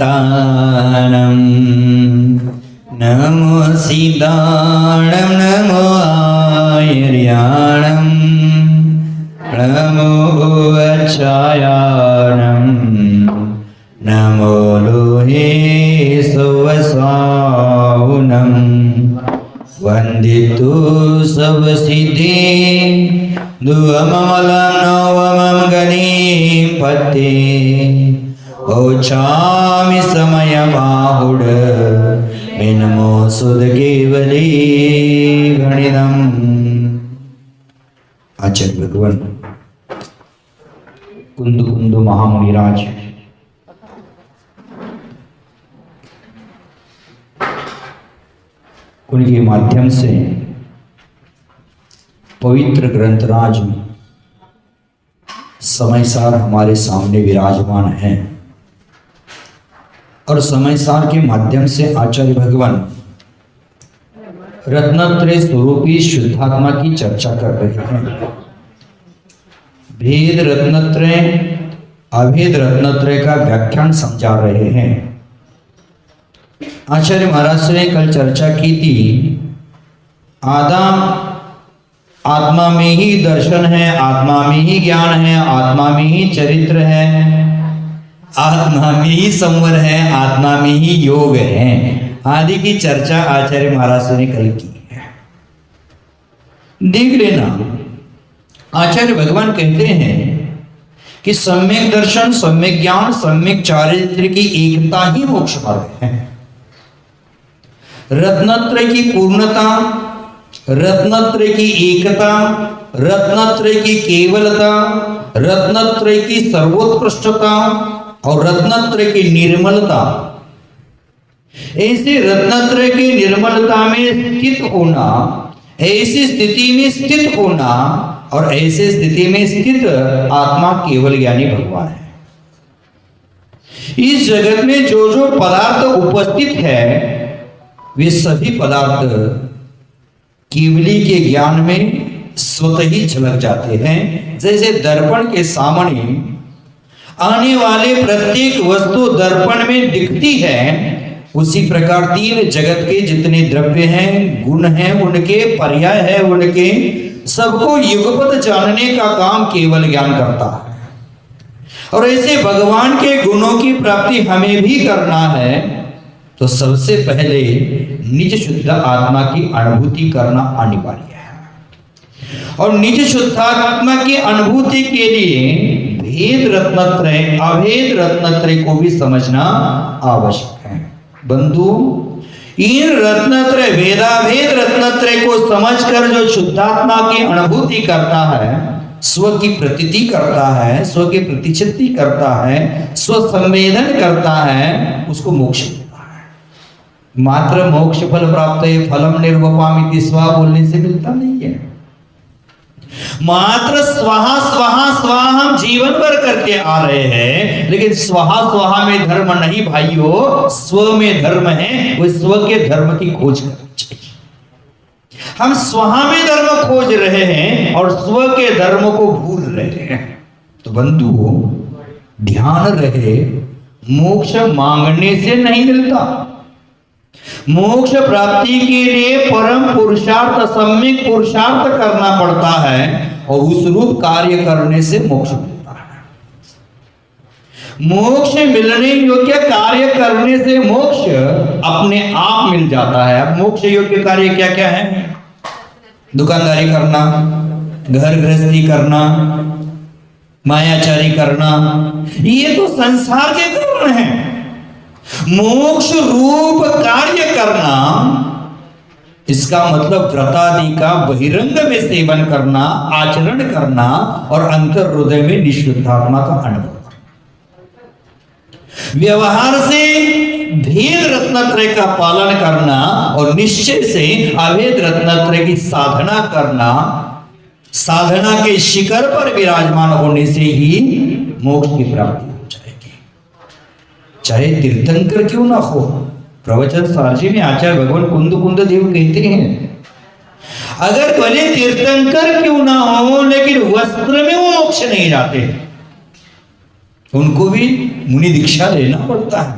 संतानं नमो सीताणं नमो आयर्याणं नमो भुवच्छायाणं नमो लोहे सुवसावनं वन्दितु सबसिद्धि दुअममलं नवमं गणिपते ओछामि समयबाहुड मिनमो सुदकेवली गणितम्। आचार्य भगवान कुंदु कुंदु महामुनिराज उनके माध्यम से पवित्र ग्रंथराज में समयसार हमारे सामने विराजमान हैं और समयसार के माध्यम से आचार्य भगवान रत्नत्रय स्वरूपी शुद्धात्मा की चर्चा कर रहे हैं। भेद रत्नत्रय अभेद रत्नत्रय का व्याख्यान समझा रहे हैं। आचार्य महाराज से कल चर्चा की थी, आधा आत्मा में ही दर्शन है, आत्मा में ही ज्ञान है, आत्मा में ही चरित्र है, आत्मा में ही संवर है, आत्मा में ही योग है आदि की चर्चा आचार्य महाराज ने कल की है। देख लेना, आचार्य भगवान कहते हैं कि सम्यक दर्शन, सम्यक ज्ञान, सम्यक चारित्र की एकता ही मोक्ष मार्ग है। रत्नत्रय की पूर्णता, रत्नत्रय की एकता, रत्नत्रय की केवलता, रत्नत्रय की सर्वोत्कृष्टता और रत्नत्रय की निर्मलता, ऐसे रत्नत्रय की निर्मलता में स्थित होना, ऐसी स्थिति में स्थित होना और ऐसे स्थिति में स्थित आत्मा केवल ज्ञानी भगवान है। इस जगत में जो जो पदार्थ उपस्थित है वे सभी पदार्थ केवली के ज्ञान में स्वतः ही झलक जाते हैं। जैसे दर्पण के सामने आने वाले प्रत्येक वस्तु दर्पण में दिखती है, उसी प्रकार तीन जगत के जितने द्रव्य हैं, गुण हैं, उनके पर्याय है, उनके सबको युगपत जानने का काम केवल ज्ञान करता है। और ऐसे भगवान के गुणों की प्राप्ति हमें भी करना है तो सबसे पहले निज शुद्ध आत्मा की अनुभूति करना अनिवार्य है। और निज शुद्ध आत्मा की अनुभूति के लिए भेद रत्नत्रय, अभेद रत्नत्रय को भी समझना आवश्यक है। बंधु, इन रत्नत्रय, भेदाभेद रत्नत्रय को समझकर जो शुद्धात्मा की अनुभूति करता है, स्व की प्रतीति करता है, स्व की प्रतिचित्ति करता है, स्व संवेदन करता है, उसको मोक्ष मिलता है। मात्र मोक्ष फल प्राप्त है, फलम निर्वपामिति स्वा बोलने से मिलता नहीं है। मात्र स्वाहा स्वाहा स्वाहा हम जीवन भर करके आ रहे हैं, लेकिन स्वाहा स्वाहा में धर्म नहीं भाइयों, स्व में धर्म है। वो स्व के धर्म की खोज करनी चाहिए। हम स्वाहा में धर्म खोज रहे हैं और स्व के धर्म को भूल रहे हैं। तो बंधुओं, ध्यान रहे, मोक्ष मांगने से नहीं मिलता। मोक्ष प्राप्ति के लिए परम पुरुषार्थ, सम्यक पुरुषार्थ करना पड़ता है और उस रूप कार्य करने से मोक्ष मिलता है। मोक्ष मिलने योग्य कार्य करने से मोक्ष अपने आप मिल जाता है। अब मोक्ष योग्य कार्य क्या क्या है? दुकानदारी करना, घर गृहस्थी करना, मायाचारी करना, ये तो संसार के कर्म हैं। मोक्ष रूप कार्य करना, इसका मतलब व्रतादि का बहिरंग में सेवन करना, आचरण करना और अंतर हृदय में निशुद्धात्मा का अनुभव करना। व्यवहार से भेद रत्नत्रय का पालन करना और निश्चय से अभेद रत्नत्रय की साधना करना, साधना के शिखर पर विराजमान होने से ही मोक्ष की प्राप्ति हो जाएगी। चाहे तीर्थंकर क्यों ना हो। प्रवचन सारजी में आचार्य भगवान कुंद कुंद देव कहते हैं, अगर भले तीर्थंकर क्यों ना हो, लेकिन वस्त्र में वो मोक्ष नहीं जाते, उनको भी मुनि दीक्षा लेना पड़ता है।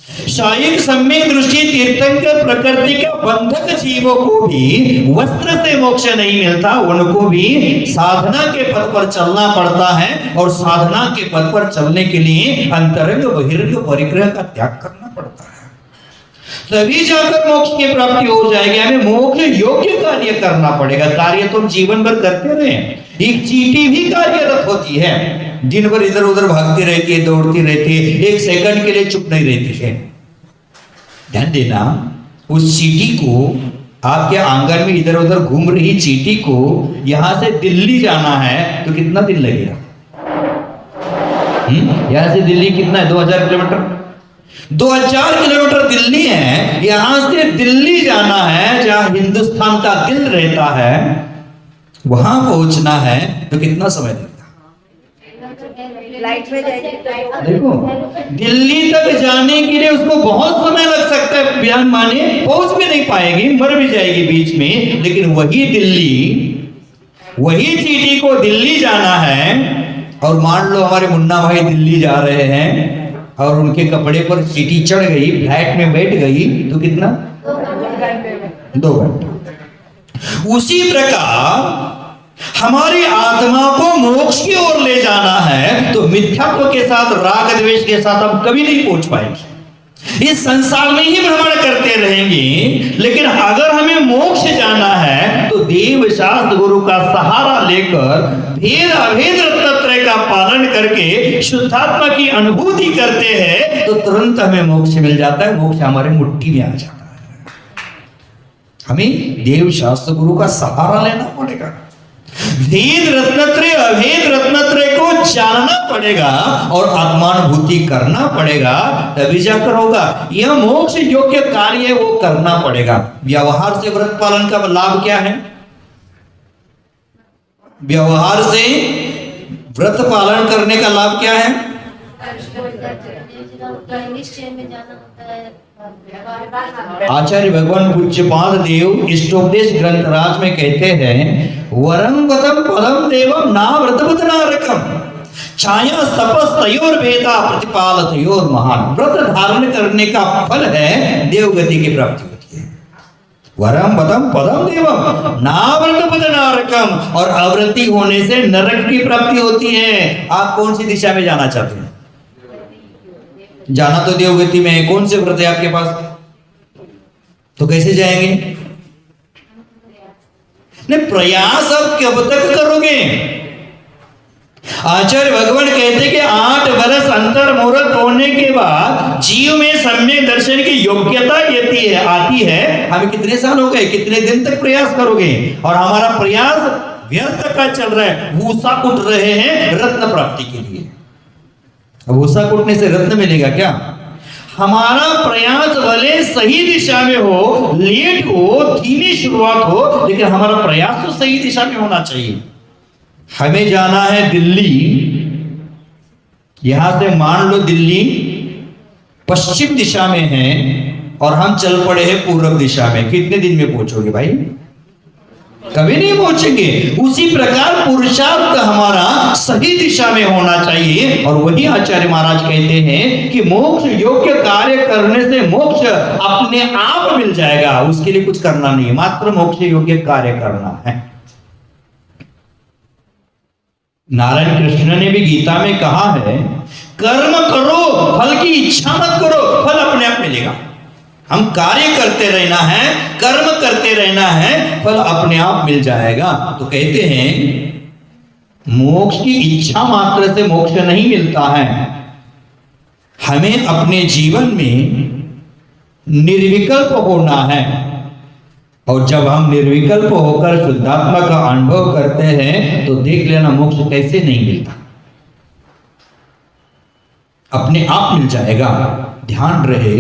शायद सम्यक दृष्टि तीर्थंकर प्रकृति के बंधक जीवों को भी वस्त्र से मोक्ष नहीं मिलता, उनको भी साधना के पद पर चलना पड़ता है और साधना के पद पर चलने के लिए अंतरंग बहिरंग परिग्रह का त्याग करना पड़ता है, तभी जाकर मोक्ष की प्राप्ति हो जाएगी। हमें मोक्ष योग्य कार्य करना पड़ेगा। कार्य तो हम जीवन भर करते रहे, एक चींटी भी कार्यरत होती है, दिन भर इधर उधर भागती रहती है, दौड़ती रहती है, एक सेकंड के लिए चुप नहीं रहती है। ध्यान देना, उस चींटी को, आपके आंगन में इधर उधर घूम रही चींटी को यहां से दिल्ली जाना है तो कितना दिन लगेगा? यहां से दिल्ली कितना है? 2000 किलोमीटर। 2000 किलोमीटर दिल्ली है, यहां से दिल्ली जाना है, जहां हिंदुस्तान का दिल रहता है, वहां पहुंचना है तो कितना समय लगेगा? देखो, दिल्ली तक जाने के लिए उसको बहुत समय लग सकता है, बयान माने पहुंच भी नहीं पाएगी, मर भी जाएगी बीच में। लेकिन वही दिल्ली, वही चींटी को दिल्ली जाना है, और मान लो हमारे मुन्ना भाई दिल्ली जा रहे हैं और उनके कपड़े पर चींटी चढ़ गई, फ्लाइट में बैठ गई तो कितना? 2 घंटे। उसी प्रकार हमारी आत्मा को मोक्ष की ओर ले जाना है तो मिथ्यात्व के साथ, राग द्वेष के साथ हम कभी नहीं पहुंच पाएंगे, इस संसार में ही भ्रमण करते रहेंगे। लेकिन अगर हमें मोक्ष जाना है तो देव शास्त्र गुरु का सहारा लेकर भेद अभेद रत्नत्रय का पालन करके शुद्धात्मा की अनुभूति करते हैं तो तुरंत हमें मोक्ष मिल जाता है, मोक्ष हमारे मुट्ठी में आ जाता है। हमें देव शास्त्र गुरु का सहारा लेना पड़ेगा, भेद रत्नत्रय अभेद रत्नत्रय को जानना पड़ेगा और आत्मानुभूति करना पड़ेगा, तभी जाकर होगा। यह मोक्ष योग्य कार्य वो करना पड़ेगा। व्यवहार से व्रत पालन का लाभ क्या है? व्यवहार से व्रत पालन करने का लाभ क्या है? आचार्य भगवान पूज्यपाद देव इष्टोपदेश ग्रंथराज में कहते हैं, वरम वतम पदम देवम ना व्रतवत नारकम छाया तपस तयोर भेदा प्रतिपाल तयोर महान। व्रत धारण करने का फल है देवगति की प्राप्ति होती है। वरम वतम पदम देवम ना व्रतवत नारकम, और अव्रति होने से नरक की प्राप्ति होती है। आप कौन सी दिशा में जाना चाहते हैं? जाना तो देवगति में है, कौन से व्रत है आपके पास? तो कैसे जाएंगे? नहीं, प्रयास अब कब तक करोगे? आचार्य भगवान कहते कि 8 वर्ष अंतर मुहूर्त होने के बाद जीव में सम्यक दर्शन की योग्यता आती है। हमें कितने साल हो गए, कितने दिन तक प्रयास करोगे? और हमारा प्रयास व्यर्थ का चल रहा है, भूसा कुट रहे हैं रत्न प्राप्ति के लिए। अब भूसा कुटने से रत्न मिलेगा क्या? हमारा प्रयास भले सही दिशा में हो, लेट हो, धीमी शुरुआत हो, लेकिन हमारा प्रयास तो सही दिशा में होना चाहिए। हमें जाना है दिल्ली, यहां से मान लो दिल्ली पश्चिम दिशा में है और हम चल पड़े हैं पूर्व दिशा में, कितने दिन में पहुंचोगे भाई? कभी नहीं पहुंचेंगे। उसी प्रकार पुरुषार्थ हमारा सही दिशा में होना चाहिए, और वही आचार्य महाराज कहते हैं कि मोक्ष योग्य कार्य करने से मोक्ष अपने आप मिल जाएगा, उसके लिए कुछ करना नहीं है, मात्र मोक्ष योग्य कार्य करना है। नारायण कृष्ण ने भी गीता में कहा है, कर्म करो, फल की इच्छा मत करो, फल अपने आप मिलेगा। हम कार्य करते रहना है, कर्म करते रहना है, फल अपने आप मिल जाएगा। तो कहते हैं मोक्ष की इच्छा मात्र से मोक्ष नहीं मिलता है, हमें अपने जीवन में निर्विकल्प होना है। और जब हम निर्विकल्प होकर शुद्धात्मा का अनुभव करते हैं तो देख लेना मोक्ष कैसे नहीं मिलता, अपने आप मिल जाएगा। ध्यान रहे,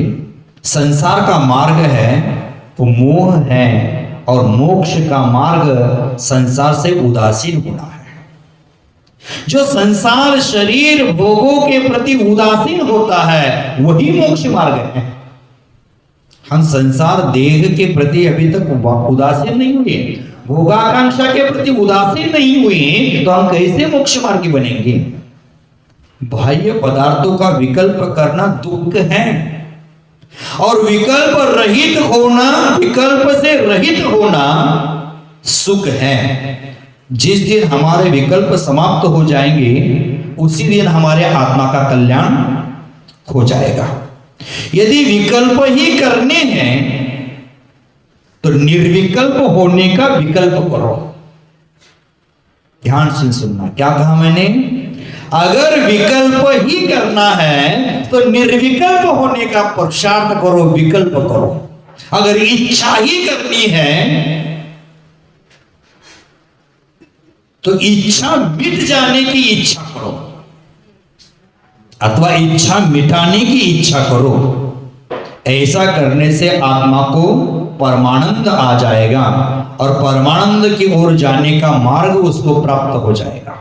संसार का मार्ग है वो मोह है, और मोक्ष का मार्ग संसार से उदासीन होना है। जो संसार शरीर भोगों के प्रति उदासीन होता है वही मोक्ष मार्ग है। हम संसार देह के प्रति अभी तक उदासीन नहीं हुए, भोगाकांक्षा के प्रति उदासीन नहीं हुए, तो हम कैसे मोक्ष मार्गी बनेंगे? बाह्य पदार्थों का विकल्प करना दुख है, और विकल्प रहित होना, विकल्प से रहित होना सुख है। जिस दिन हमारे विकल्प समाप्त हो जाएंगे उसी दिन हमारे आत्मा का कल्याण हो जाएगा। यदि विकल्प ही करने हैं तो निर्विकल्प होने का विकल्प करो। ध्यान से सुनना, क्या कहा मैंने? अगर विकल्प ही करना है तो निर्विकल्प होने का पुरुषार्थ करो, विकल्प करो। अगर इच्छा ही करनी है तो इच्छा मिट जाने की इच्छा करो अथवा इच्छा मिटाने की इच्छा करो। ऐसा करने से आत्मा को परमानंद आ जाएगा और परमानंद की ओर जाने का मार्ग उसको प्राप्त हो जाएगा।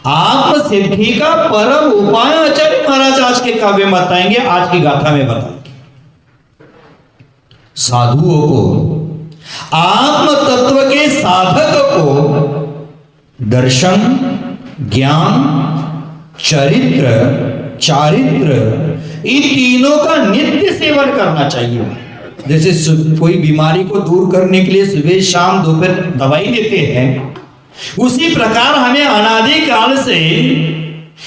आत्म सिद्धि का परम उपाय आचार्य महाराज आज के काव्य में बताएंगे, आज की गाथा में बताएंगे। साधुओं को, आत्म तत्व के साधक को दर्शन, ज्ञान, चरित्र, चारित्र, इन तीनों का नित्य सेवन करना चाहिए। जैसे कोई बीमारी को दूर करने के लिए सुबह शाम दोपहर दवाई लेते हैं, उसी प्रकार हमें अनादि काल से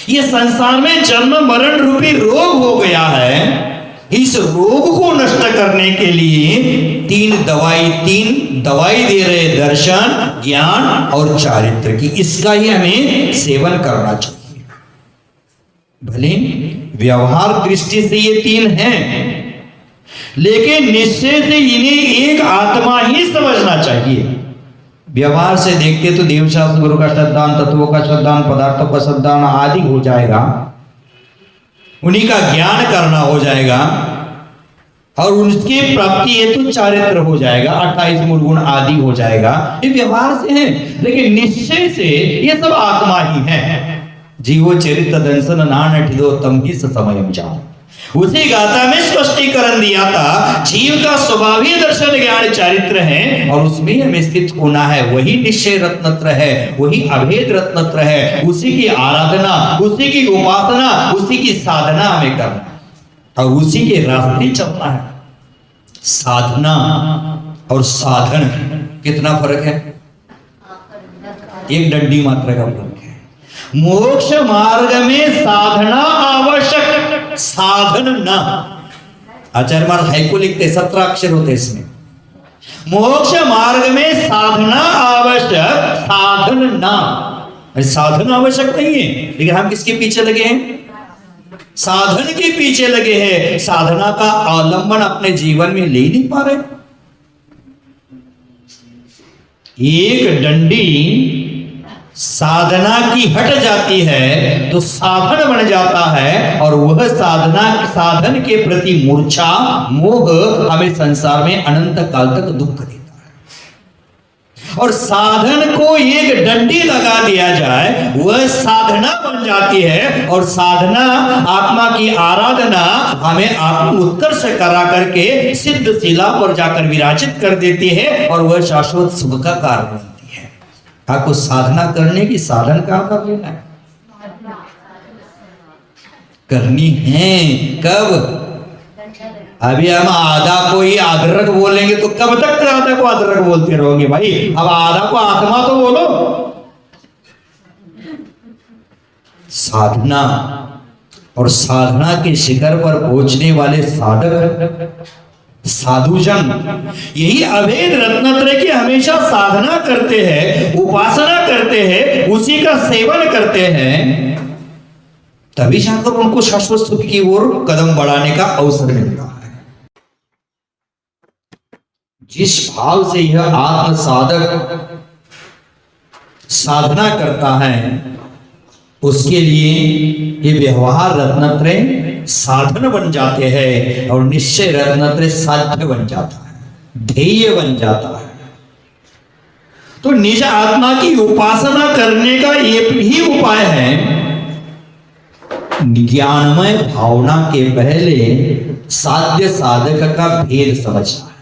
ये संसार में जन्म मरण रूपी रोग हो गया है। इस रोग को नष्ट करने के लिए तीन दवाई दे रहे, दर्शन, ज्ञान और चारित्र की। इसका ही हमें सेवन करना चाहिए। भले व्यवहार दृष्टि से ये तीन हैं, लेकिन निश्चय से इन्हें एक आत्मा ही समझना चाहिए। व्यवहार से देखते तो देवशास्त्र, गुरु का श्रद्धान, तत्वों का श्रद्धान, पदार्थों का श्रद्धान आदि हो जाएगा, उन्हीं का ज्ञान करना हो जाएगा और उनकी प्राप्ति हेतु चारित्र हो जाएगा, 28 मूल गुण आदि हो जाएगा। ये व्यवहार से है, लेकिन निश्चय से ये सब आत्मा ही है। जीवो चरित्र दंसन नान ठिदो तम ही समयम जाओ। उसी गाथा में स्पष्टीकरण दिया था, जीव का स्वभाव ही दर्शन, ज्ञान, चारित्र है और उसमें हमें स्थित होना है। वही निश्चय रत्नत्र है, वही अभेद रत्नत्र है। उसी की आराधना, उसी की उपासना, उसी की साधना हमें करना और उसी के रास्ते चलना है। साधना और साधन कितना फर्क है? एक डंडी मात्रा का फर्क है। मोक्ष मार्ग में साधना आवश्यक, साधन ना। आचार्य महाराज हाइको लिखते, 17 अक्षर होते इसमें। मोक्ष मार्ग में साधना आवश्यक, साधन ना। साधन आवश्यक नहीं है, लेकिन हम किसके पीछे लगे हैं? साधन के पीछे लगे हैं। साधना का अवलंबन अपने जीवन में ले नहीं पा रहे। एक डंडी साधना की हट जाती है तो साधन बन जाता है और वह साधन के प्रति मूर्छा, मोह हमें संसार में अनंत काल तक दुख देता है। और साधन को एक डंडी लगा दिया जाए, वह साधना बन जाती है और साधना आत्मा की आराधना हमें आत्म उत्कर्ष करा करके सिद्ध शिला पर जाकर विराजित कर देती है और वह शाश्वत सुख का कारण बनती है। आपको साधना करने की साधन कहां कर लेना है? करनी है कब? अभी हम आधा को ही अदरक बोलेंगे तो कब तक आधा को अदरक बोलते रहोगे भाई? अब आधा को आत्मा तो बोलो। साधना और साधना के शिखर पर पहुंचने वाले साधक, साधुजन, यही अभेद रत्नत्रय की हमेशा साधना करते हैं, उपासना करते हैं, उसी का सेवन करते हैं, तभी जाकर उनको शाश्वत सुख की ओर कदम बढ़ाने का अवसर मिलता है। जिस भाव से यह आत्म साधक साधना करता है उसके लिए ये व्यवहार रत्नत्रय साधन बन जाते हैं और निश्चय रत्नत्रय साध्य बन जाता है, ध्येय बन जाता है। तो निज आत्मा की उपासना करने का एक ही उपाय है, ज्ञानमय भावना के पहले साध्य साधक का भेद समझना है।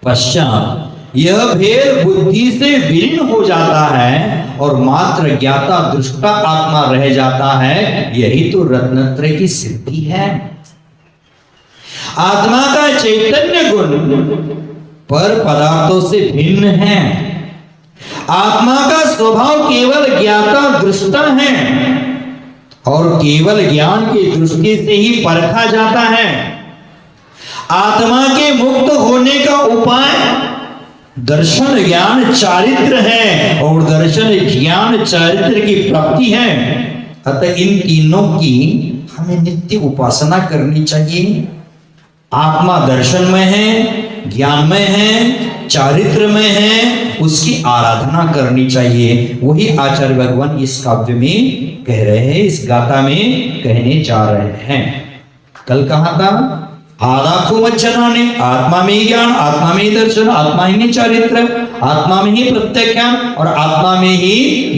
पश्चात यह भेद बुद्धि से विलीन हो जाता है और मात्र ज्ञाता दृष्टा आत्मा रह जाता है। यही तो रत्नत्रय की सिद्धि है। आत्मा का चैतन्य गुण पर पदार्थों से भिन्न है। आत्मा का स्वभाव केवल ज्ञाता दृष्टा है और केवल ज्ञान की दृष्टि से ही परखा जाता है। आत्मा के मुक्त होने का उपाय दर्शन ज्ञान चारित्र है और दर्शन ज्ञान चारित्र की प्राप्ति है। अतः इन तीनों की हमें नित्य उपासना करनी चाहिए। आत्मा दर्शन में है, ज्ञान में है, चारित्र में है, उसकी आराधना करनी चाहिए। वही आचार्य भगवान इस काव्य में कह रहे हैं, इस गाथा में कहने जा रहे हैं। कल कहा था आराखो मज्जना ने आत्मा में ही ज्ञान, आत्मा में ही दर्शन, आत्मा ही चारित्र, आत्मा में ही प्रत्याख्यान और आत्मा में ही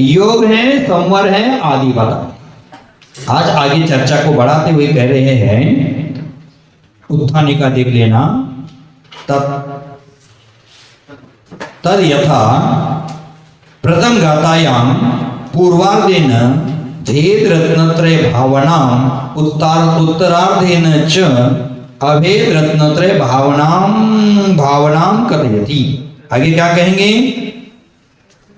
योग है, संवर है आदि बता। आज आगे चर्चा को बढ़ाते हुए कह रहे हैं उत्थानी का देख लेना। तद यथा प्रथम गातायाम पूर्वार्धेन भेद रत्नत्रय भावनाम उत्तरार्धेन च अभेद रत्नत्रय भावनाम कथयति। आगे क्या कहेंगे?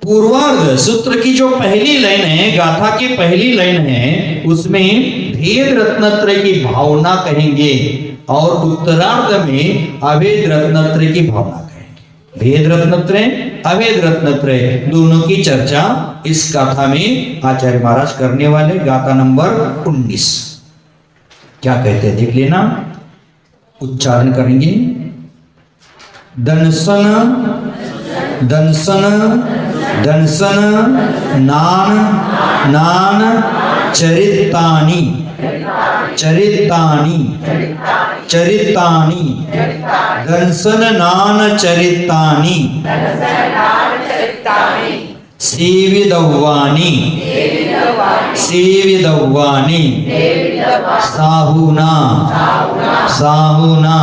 पूर्वार्ध सूत्र की जो पहली लाइन है, गाथा की पहली लाइन है, उसमें भेद रत्नत्रय की भावना कहेंगे और उत्तरार्ध में अभेद रत्नत्रय की भावना कहेंगे। भेद रत्नत्रय, अभेद रत्नत्रय दोनों की चर्चा इस गाथा में आचार्य महाराज करने वाले। गाथा नंबर 19 क्या कहते हैं देख लेना, उच्चारण करेंगे। दंसन दंसन दंसन नान नान चरितानि चरितानि चरितानि दंसन नान चरितानि सेविदव्वानि सेविदव्वानि साहुना साहुना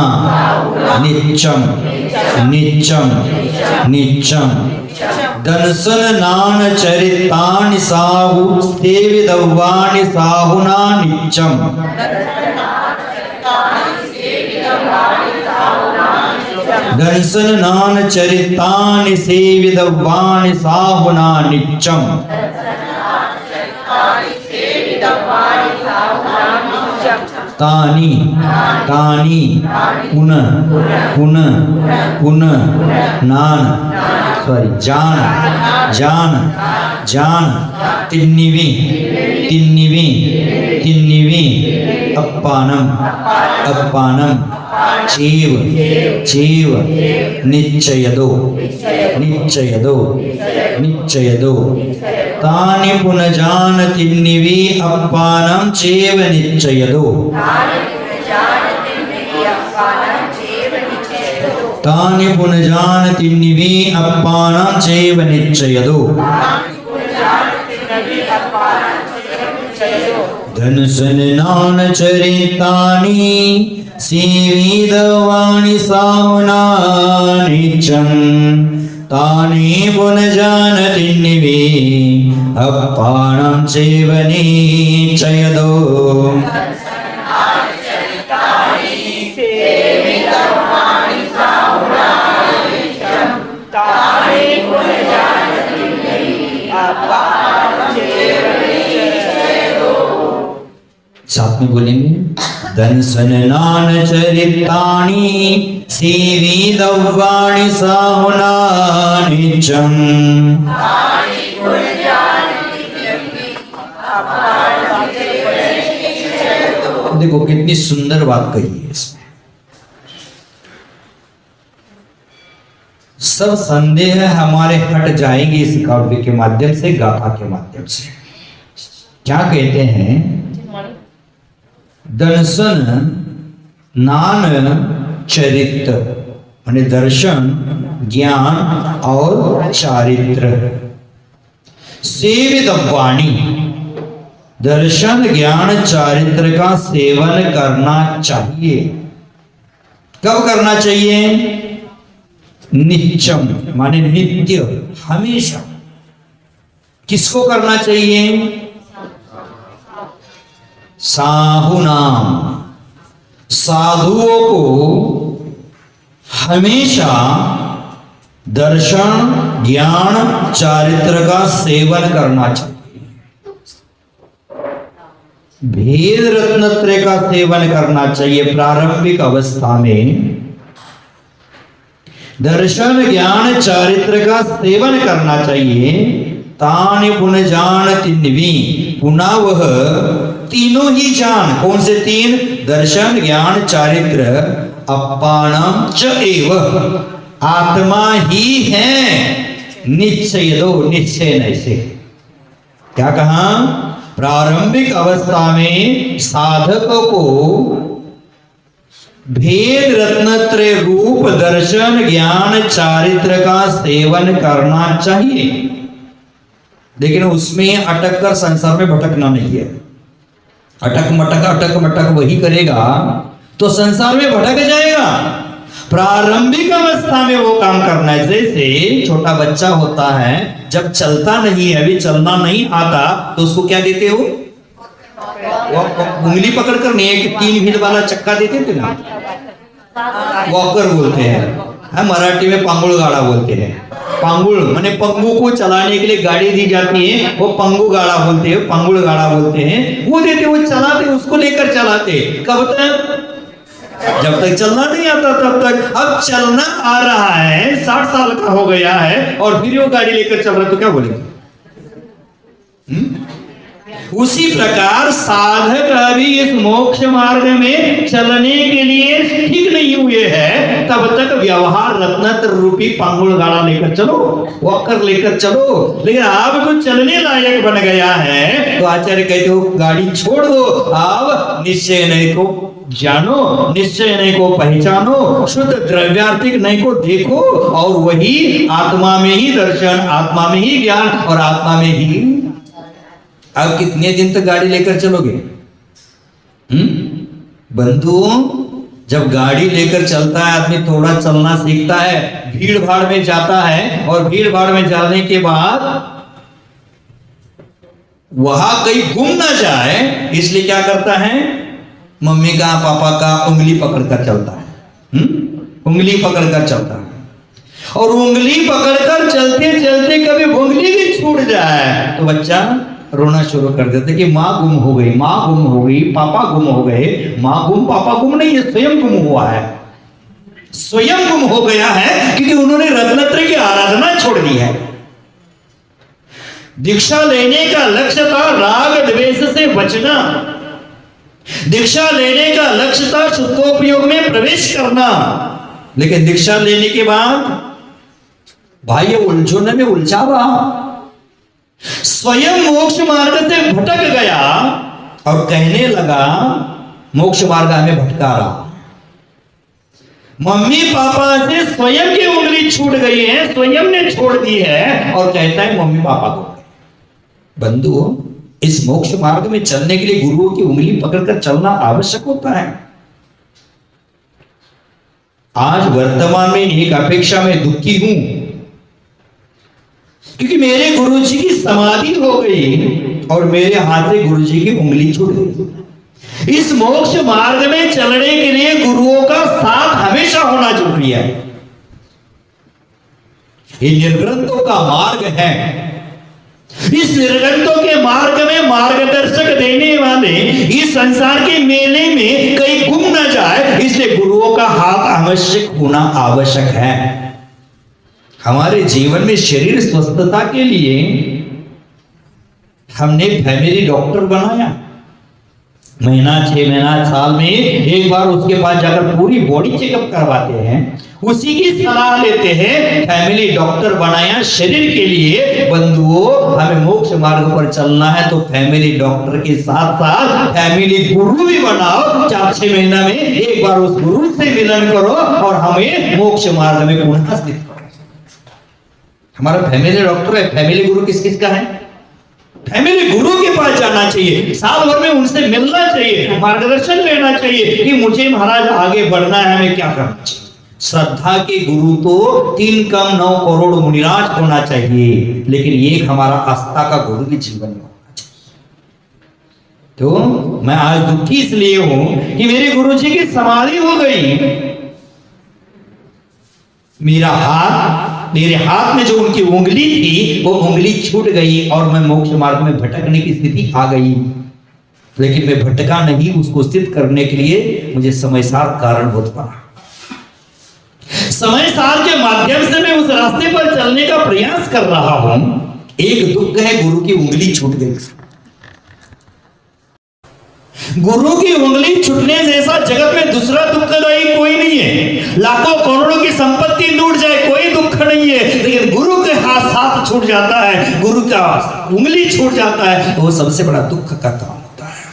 नित्यम नित्यम नित्यम दंसन नान चरितानि साहु सेविदव्वानि साहुना नित्यम। दंसन नान चरितानि सेविदव्वानि साहुना नित्यम। तानि तानि पुन पुन पुन नान जान जान जान तिन्निवि तिन्निवि तिन्निवि अप्पानम अप्पानम चेव चेव निश्चयदो निश्चयदो निश्चयदो तानि पुनजान तिन्निवि अप्पानम चेव निश्चयदो तानि पुनजान तिन्निवि अप्पानम चेव निश्चयदो। धनसन नान चरितानि सेविदव्वानि साहुना नित्यं तानि पुनजान तिन्निवि अप्पानं चैव निश्चयदो। साथ में बोलेंगे दंसन नान चरितानि सेविदव्वानि साहुना नित्यं। देखो कितनी सुंदर बात कही है इसमें। सब संदेह हमारे हट जाएंगे इस काव्य के माध्यम से, गाथा के माध्यम से। क्या कहते हैं? दर्शन नान चरित्र माने दर्शन, ज्ञान और चारित्र। सेविदव्वानि दर्शन, ज्ञान, चारित्र का सेवन करना चाहिए। कब करना चाहिए? नित्यम माने नित्य, हमेशा। किसको करना चाहिए? साहुनाम साधुओं को हमेशा दर्शन, ज्ञान, चारित्र का सेवन करना चाहिए। भेद रत्नत्रय का सेवन करना चाहिए। प्रारंभिक अवस्था में दर्शन, ज्ञान, चारित्र का सेवन करना चाहिए। तानि पुन जान तिन्वी, पुनः वह तीनों ही जान। कौन से तीन? दर्शन, ज्ञान, चारित्र। अपानम च एव, आत्मा ही है। निश्चय दो, निश्चय नहीं से। क्या कहा? प्रारंभिक अवस्था में साधक को भेद रत्नत्रय रूप दर्शन, ज्ञान, चारित्र का सेवन करना चाहिए, लेकिन उसमें अटक कर संसार में भटकना नहीं है। अटक मटक वही करेगा तो संसार में भटक जाएगा। प्रारंभिक अवस्था में वो काम करना है। जैसे छोटा बच्चा होता है, जब चलता नहीं है, अभी चलना नहीं आता, तो उसको क्या देते हो? वो उंगली पकड़कर नहीं है कि 3 व्हील वाला चक्का देते थे ना, वॉकर बोलते हैं। मराठी में पांगुड़ गाड़ा बोलते हैं। पांगुड़ माने पंगु को चलाने के लिए गाड़ी दी जाती है, वो पंगु गाड़ा बोलते हैं, पांगुड़ गाड़ा बोलते हैं। वो देते, वो चलाते, उसको लेकर चलाते। कब तक? जब तक चलना नहीं आता तब तक। अब चलना आ रहा है, 60 साल का हो गया है और फिर वो गाड़ी लेकर चल रहा है, तो क्या बोलेंगे? उसी प्रकार साधक अभी इस मोक्ष मार्ग में चलने के लिए ठीक नहीं हुए हैं, तब तक व्यवहार रत्नत्र रूपी पांगुड़ गाड़ा लेकर चलो, वॉकर लेकर चलो। लेकिन अब तो चलने लायक बन गया है, तो आचार्य कहते हो गाड़ी छोड़ दो। अब निश्चय नहीं को जानो, निश्चय नहीं को पहचानो, शुद्ध द्रव्यार्थिक नहीं को देखो, और वही आत्मा में ही दर्शन, आत्मा में ही ज्ञान और आत्मा में ही। अब कितने दिन तक गाड़ी लेकर चलोगे? बंधुओं, जब गाड़ी लेकर चलता है आदमी, थोड़ा चलना सीखता है, भीड़ भाड़ में जाता है, और भीड़ भाड़ में जाने के बाद वहां कहीं गुम ना जाए, इसलिए क्या करता है? मम्मी का, पापा का उंगली पकड़कर चलता है। उंगली पकड़कर चलता है, और उंगली पकड़कर चलते चलते कभी उंगली भी छूट जाए तो बच्चा रोना शुरू कर देते कि माँ गुम हो गई, माँ गुम हो गई, पापा गुम हो गए। माँ गुम, पापा गुम नहीं है, स्वयं गुम हुआ है। स्वयं गुम हो गया है क्योंकि उन्होंने रत्नत्रय की आराधना छोड़ दी है। दीक्षा लेने का लक्ष्य था राग द्वेष से बचना। दीक्षा लेने का लक्ष्य था शुद्धोपयोग में प्रवेश करना। लेकिन दीक्षा लेने के बाद भाई उलझोने में उलझा रहा, स्वयं मोक्ष मार्ग से भटक गया और कहने लगा मोक्ष मार्ग हमें भटका रहा। मम्मी पापा से स्वयं की उंगली छूट गई है, स्वयं ने छोड़ दी है, और कहता है मम्मी पापा को। बंधुओं, इस मोक्ष मार्ग में चलने के लिए गुरुओं की उंगली पकड़कर चलना आवश्यक होता है। आज वर्तमान में एक अपेक्षा में दुखी हूं, क्योंकि मेरे गुरु जी की समाधि हो गई और मेरे हाथ से गुरु जी की उंगली छूट गई। इस मोक्ष मार्ग में चलने के लिए गुरुओं का साथ हमेशा होना जरूरी है। ये निर्ग्रंथों का मार्ग है। इस निर्ग्रंथों के मार्ग में मार्गदर्शक देने वाले इस संसार के मेले में कहीं गुम न जाए, इसलिए गुरुओं का हाथ आवश्यक होना आवश्यक है। हमारे जीवन में शरीर स्वस्थता के लिए हमने फैमिली डॉक्टर बनाया। महीना, 6 महीना, साल में एक बार उसके पास जाकर पूरी बॉडी चेकअप करवाते हैं, उसी की सलाह लेते हैं। फैमिली डॉक्टर बनाया शरीर के लिए। बंधुओं, हमें मोक्ष मार्ग पर चलना है तो फैमिली डॉक्टर के साथ साथ फैमिली गुरु भी बनाओ। 4-6 महीना में एक बार उस गुरु से मिलन करो और हमें मोक्ष मार्ग में पुनः स्थित करो। हमारा फैमिली डॉक्टर है। फैमिली गुरु किस किस का है? फैमिली गुरु के पास जाना चाहिए, साल भर में उनसे मिलना चाहिए, मार्गदर्शन लेना चाहिए कि मुझे महाराज आगे बढ़ना है, हमें क्या करना चाहिए। श्रद्धा के गुरु तो 3 कम 9 करोड़ मुनिराज होना चाहिए, लेकिन एक हमारा आस्था का गुरु भी जीवन में होना चाहिए। तो मैं आज दुखी इसलिए हूं कि मेरे गुरुजी की समाधि हो गई। मेरे हाथ में जो उनकी उंगली थी वो उंगली छूट गई और मैं मोक्ष मार्ग में भटकने की स्थिति आ गई। लेकिन मैं भटका नहीं, उसको स्थित करने के लिए मुझे समय सार कारणभूत बना। समय सार के माध्यम से मैं उस रास्ते पर चलने का प्रयास कर रहा हूं। एक दुख है, गुरु की उंगली छूट गई। गुरु की उंगली छूटने जैसा जगत में दूसरा दुखदायी कोई नहीं है। लाखों करोड़ों की संपत्ति लूट जाए, कोई दुख नहीं है, लेकिन गुरु के हाथ छूट जाता है, गुरु का उंगली छूट जाता है, तो वो सबसे बड़ा दुख का काम होता है।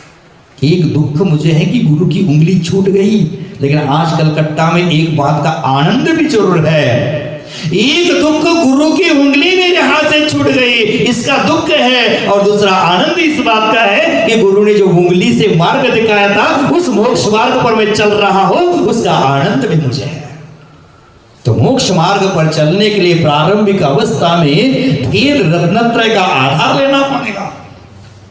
एक दुख मुझे है कि गुरु की उंगली छूट गई, लेकिन आज कलकत्ता में एक बात का आनंद भी जरूर है। एक दुख गुरु की उंगली मेरे हाथ से छूट गई, इसका दुख है, और दूसरा आनंद इस बात का है कि गुरु ने जो उंगली से मार्ग दिखाया था, उस मोक्ष मार्ग पर मैं चल रहा हूं, उसका आनंद भी मुझे है। तो मोक्ष मार्ग पर चलने के लिए प्रारंभिक अवस्था में भेद रत्नत्रय का आधार लेना पड़ेगा,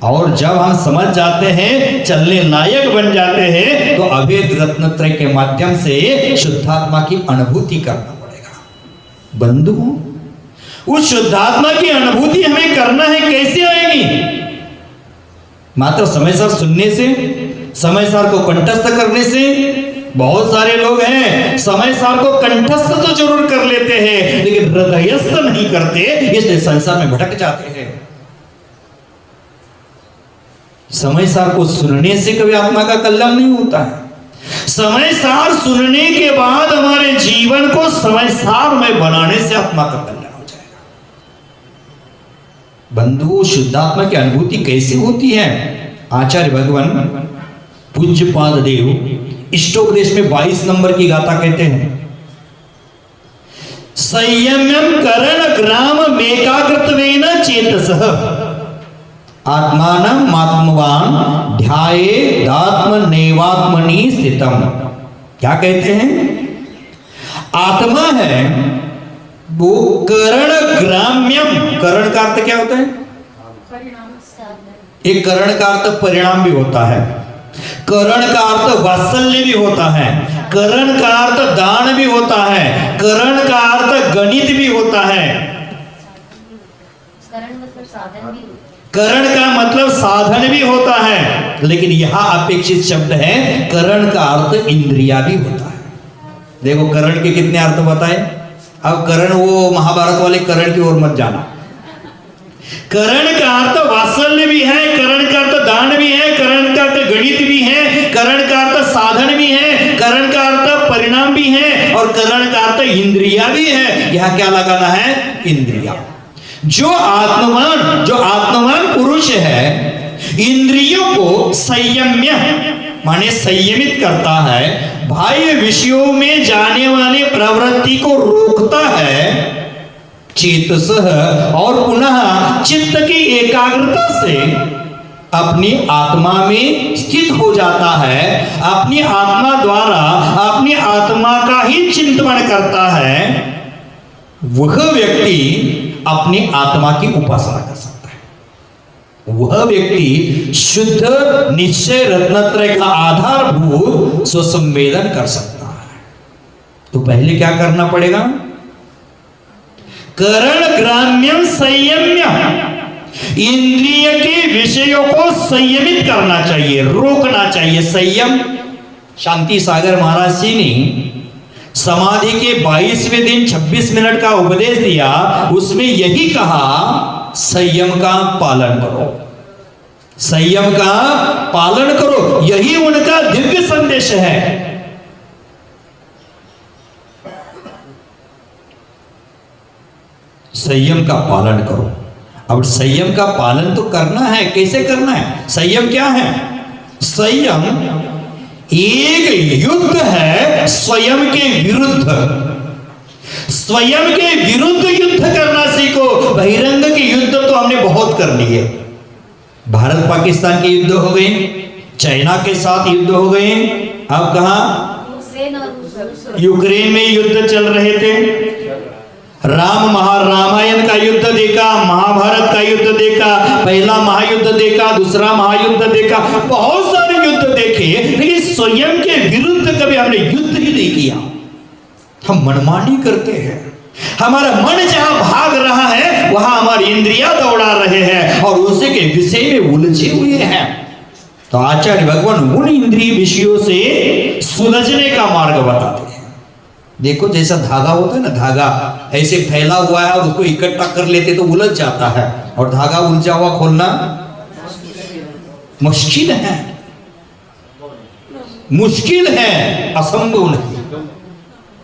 और जब हम समझ जाते हैं, चलने लायक बन जाते हैं, तो अभेद रत्नत्रय के माध्यम से शुद्धात्मा की अनुभूति करना। बंधु, उस शुद्धात्मा की अनुभूति हमें करना है, कैसे आएगी? मात्र समय सार सुनने से, समय सार को कंठस्थ करने से। बहुत सारे लोग हैं समय सार को कंठस्थ तो जरूर कर लेते हैं, लेकिन हृदयस्थ नहीं करते, इसलिए संसार में भटक जाते हैं। समय सार को सुनने से कभी आत्मा का कल्याण नहीं होता है। समय सार सुनने के बाद हमारे जीवन को समय सार में बनाने से आत्मा का कल्याण हो जाएगा। बंधु, शुद्धात्मा की अनुभूति कैसे होती है? आचार्य भगवान पूज्यपाद देव इष्टोपदेश में 22 नंबर की गाथा कहते हैं, संयम्यम करण ग्राम मेकाग्रत्वेन चेतसः आत्मानम आत्मवान ध्यायेदात्म नैवात्मनि स्थितम। क्या कहते हैं? आत्मा है वो करण ग्राम्यम। करण का अर्थ क्या होता है? एक करण का अर्थ परिणाम भी होता है, करण का अर्थ वात्सल्य भी होता है, करण का अर्थ दान भी होता है, करण का अर्थ गणित भी होता है। करण का मतलब साधन भी होता है, लेकिन यहां अपेक्षित शब्द है करण का अर्थ इंद्रिया भी होता है। देखो करण के कितने अर्थ बताए। अब करण वो महाभारत वाले करण की ओर मत जाना। करण का अर्थ वात्सल्य भी है, करण का अर्थ दान भी है, करण का अर्थ गणित भी है, करण का अर्थ साधन भी है, करण का अर्थ परिणाम भी है, और करण का अर्थ इंद्रिया भी है। यहां क्या लगाना है? इंद्रिया। जो आत्मवान पुरुष है, इंद्रियों को संयम्य माने संयमित करता है, बाह्य विषयों में जाने वाले प्रवृत्ति को रोकता है, चेतसः और पुनः चित्त की एकाग्रता से अपनी आत्मा में स्थित हो जाता है, अपनी आत्मा द्वारा अपनी आत्मा का ही चिंतन करता है, वह व्यक्ति अपनी आत्मा की उपासना कर सकता है। वह व्यक्ति शुद्ध निश्चय रत्नत्रय का आधारभूत स्वसंवेदन कर सकता है। तो पहले क्या करना पड़ेगा? करण ग्राम्यम संयम्य, इंद्रिय के विषयों को संयमित करना चाहिए, रोकना चाहिए। संयम। शांति सागर महाराज जी ने समाधि के 22वें दिन 26 मिनट का उपदेश दिया, उसमें यही कहा संयम का पालन करो, संयम का पालन करो, यही उनका दिव्य संदेश है। संयम का पालन करो। अब संयम का पालन तो करना है, कैसे करना है? संयम क्या है? संयम एक युद्ध है स्वयं के विरुद्ध। स्वयं के विरुद्ध युद्ध करना सीखो। बहिरंग के युद्ध तो हमने बहुत कर लिए। भारत पाकिस्तान के युद्ध हो गए, चाइना के साथ युद्ध हो गए, अब कहां यूक्रेन में युद्ध चल रहे थे। रामायण का युद्ध देखा, महाभारत का युद्ध देखा, पहला महायुद्ध देखा, दूसरा महायुद्ध देखा, बहुत सारे युद्ध देखे, लेकिन स्वयं के विरुद्ध कभी हमने युद्ध ही नहीं किया। हम मनमानी करते हैं, हमारा मन जहां भाग रहा है वहां हमारी इंद्रियां दौड़ा रहे हैं और उसी के विषय में उलझे हुए हैं। तो आचार्य भगवान उन इंद्रिय विषयों से सुलझने का मार्ग बताते हैं। देखो जैसा धागा होता है ना, धागा ऐसे फैला हुआ है और उसको इकट्ठा कर लेते तो उलझ जाता है, और धागा उलझा हुआ खोलना मुश्किल है, मुश्किल है, असंभव नहीं।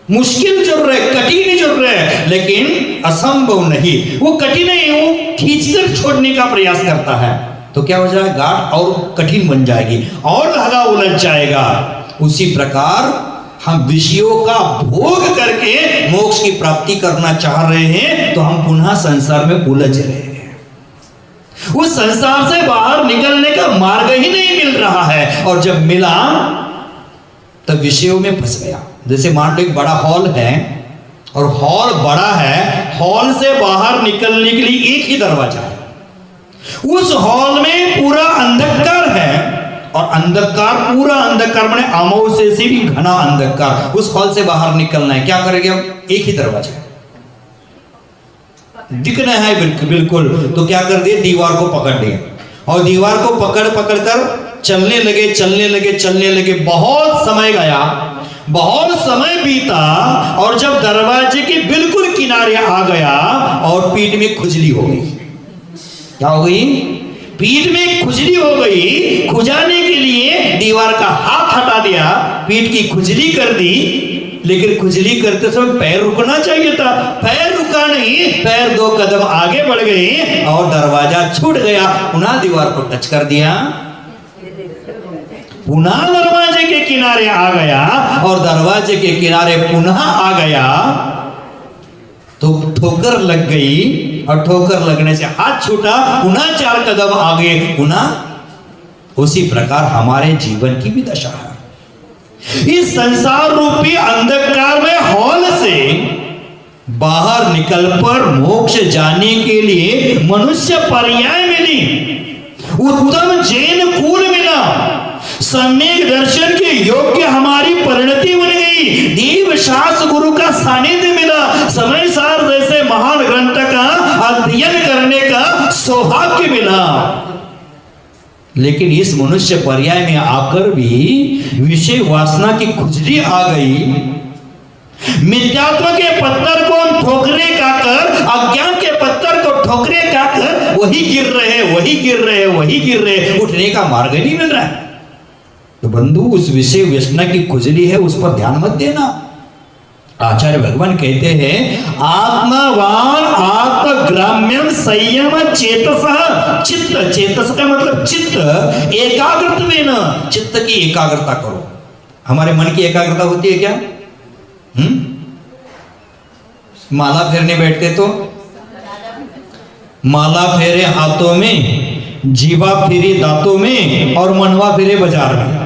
मुश्किल जरूर है, कठिन जरूर है, लेकिन असंभव नहीं। वो कठिन है, वो खींचकर छोड़ने का प्रयास करता है तो क्या हो जाएगा, गांठ और कठिन बन जाएगी और धागा उलझ जाएगा। उसी प्रकार हम विषयों का भोग करके मोक्ष की प्राप्ति करना चाह रहे हैं तो हम पुनः संसार में उलझ रहे हैं। उस संसार से बाहर निकलने का मार्ग ही नहीं मिल रहा है, और जब मिला तब विषयों में फंस गया। जैसे मान लो एक बड़ा हॉल है और हॉल बड़ा है, हॉल से बाहर निकलने के लिए एक ही दरवाजा है। उस हॉल में पूरा अंधकार है, और अंधकार, पूरा अंधकार माने अमावस्या से भी घना अंधकार। उस हॉल से बाहर निकलना है, क्या करेंगे हम, एक ही दरवाजा है, दिखना है बिल्कुल, तो क्या कर दिए, दीवार को पकड़ लिए और दीवार को पकड़ कर चलने लगे। बहुत समय गया, बहुत समय बीता, और जब दरवाजे के बिल्कुल किनारे आ गया और पीठ में खुजली हो गई। क्या हो गई, पीठ में खुजली हो गई। खुजाने के लिए दीवार का हाथ हटा दिया, पीठ की खुजली कर दी, लेकिन खुजली करते समय पैर रुकना चाहिए था, पैर रुका नहीं, पैर 2 कदम आगे बढ़ गए और दरवाजा छूट गया। पुनः दीवार को टच कर दिया, पुनः दरवाजे के किनारे आ गया, और दरवाजे के किनारे पुनः आ गया तो ठोकर लग गई, और ठोकर लगने से हाथ छूटा, पुनः 4 कदम आगे, पुनः। उसी प्रकार हमारे जीवन की भी दशा है। इस संसार रूपी अंधकार में हॉल से बाहर निकल पर मोक्ष जाने के लिए मनुष्य पर्याय मिली, उत्तम जैन कुल मिला, सम्यक दर्शन के योग्य हमारी परिणति बन गई, देव शास्त्र गुरु का सानिध्य मिला, समय सार जैसे महान ग्रंथ का अध्ययन करने का सौभाग्य मिला। लेकिन इस मनुष्य पर्याय में आकर भी विषय वासना की खुजली आ गई। मिथ्यात्व के पत्थर को हम ठोकरे खाकर, अज्ञान के पत्थर को ठोकरे खाकर वही गिर रहे, उठने का मार्ग नहीं मिल रहा है। तो बंधु, उस विषय वासना की खुजली है, उस पर ध्यान मत देना। आचार्य भगवान कहते हैं, आत्मवान आत्मग्राम्यम संयम चेतसः चित्त। चेतस का मतलब चित्त, एकाग्रत्वेन, चित्त की एकाग्रता करो। हमारे मन की एकाग्रता होती है क्या? माला फेरने बैठते तो माला फेरे हाथों में, जीवा फिरे दांतों में, और मनवा फिरे बाजार में।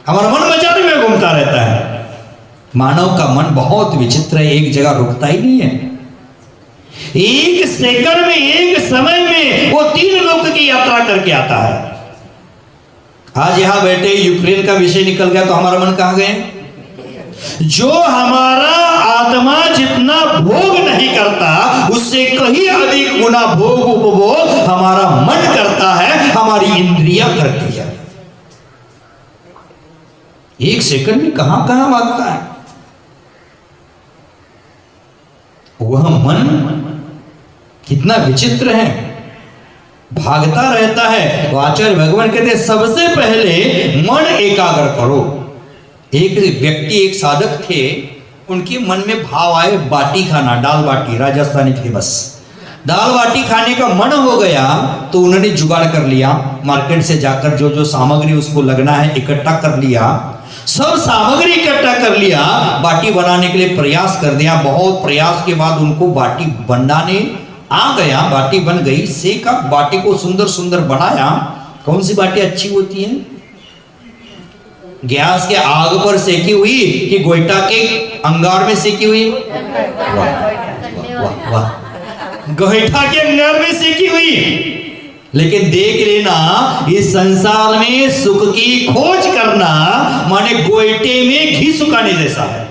हमारा मन बाजार में घूमता रहता है। मानव का मन बहुत विचित्र है, एक जगह रुकता ही नहीं है। एक सेकंड में, एक समय में वो 3 लोक की यात्रा करके आता है। आज यहां बैठे यूक्रेन का विषय निकल गया तो हमारा मन कहां गए? जो हमारा आत्मा जितना भोग नहीं करता उससे कहीं अधिक गुना भोग उपभोग हमारा मन करता है, हमारी इंद्रियां करती है। एक सेकंड में कहां कहां भागता है वह मन, कितना विचित्र है, भागता रहता है। तो आचार्य भगवान कहते हैं, सबसे पहले मन एकाग्र करो। एक व्यक्ति, एक साधक थे, उनके मन में भाव आए बाटी खाना, दाल बाटी, राजस्थानी फेमस दाल बाटी खाने का मन हो गया। तो उन्होंने जुगाड़ कर लिया, मार्केट से जाकर जो जो सामग्री उसको लगना है इकट्ठा कर लिया, सब सामग्री इकट्ठा कर लिया, बाटी बनाने के लिए प्रयास कर दिया। बहुत प्रयास के बाद उनको बाटी बनाने आ गया, बाटी बन गई, सेका, बाटी को सुंदर सुंदर बनाया। कौन सी बाटी अच्छी होती है? गैस के आग पर सेकी हुई कि गोईठा के अंगार में सेकी हुई? वाह वाह, गोईठा के अंगार में सीखी हुई। लेकिन देख लेना, इस संसार में सुख की खोज करना माने गोईठे में घी सुखाने जैसा है।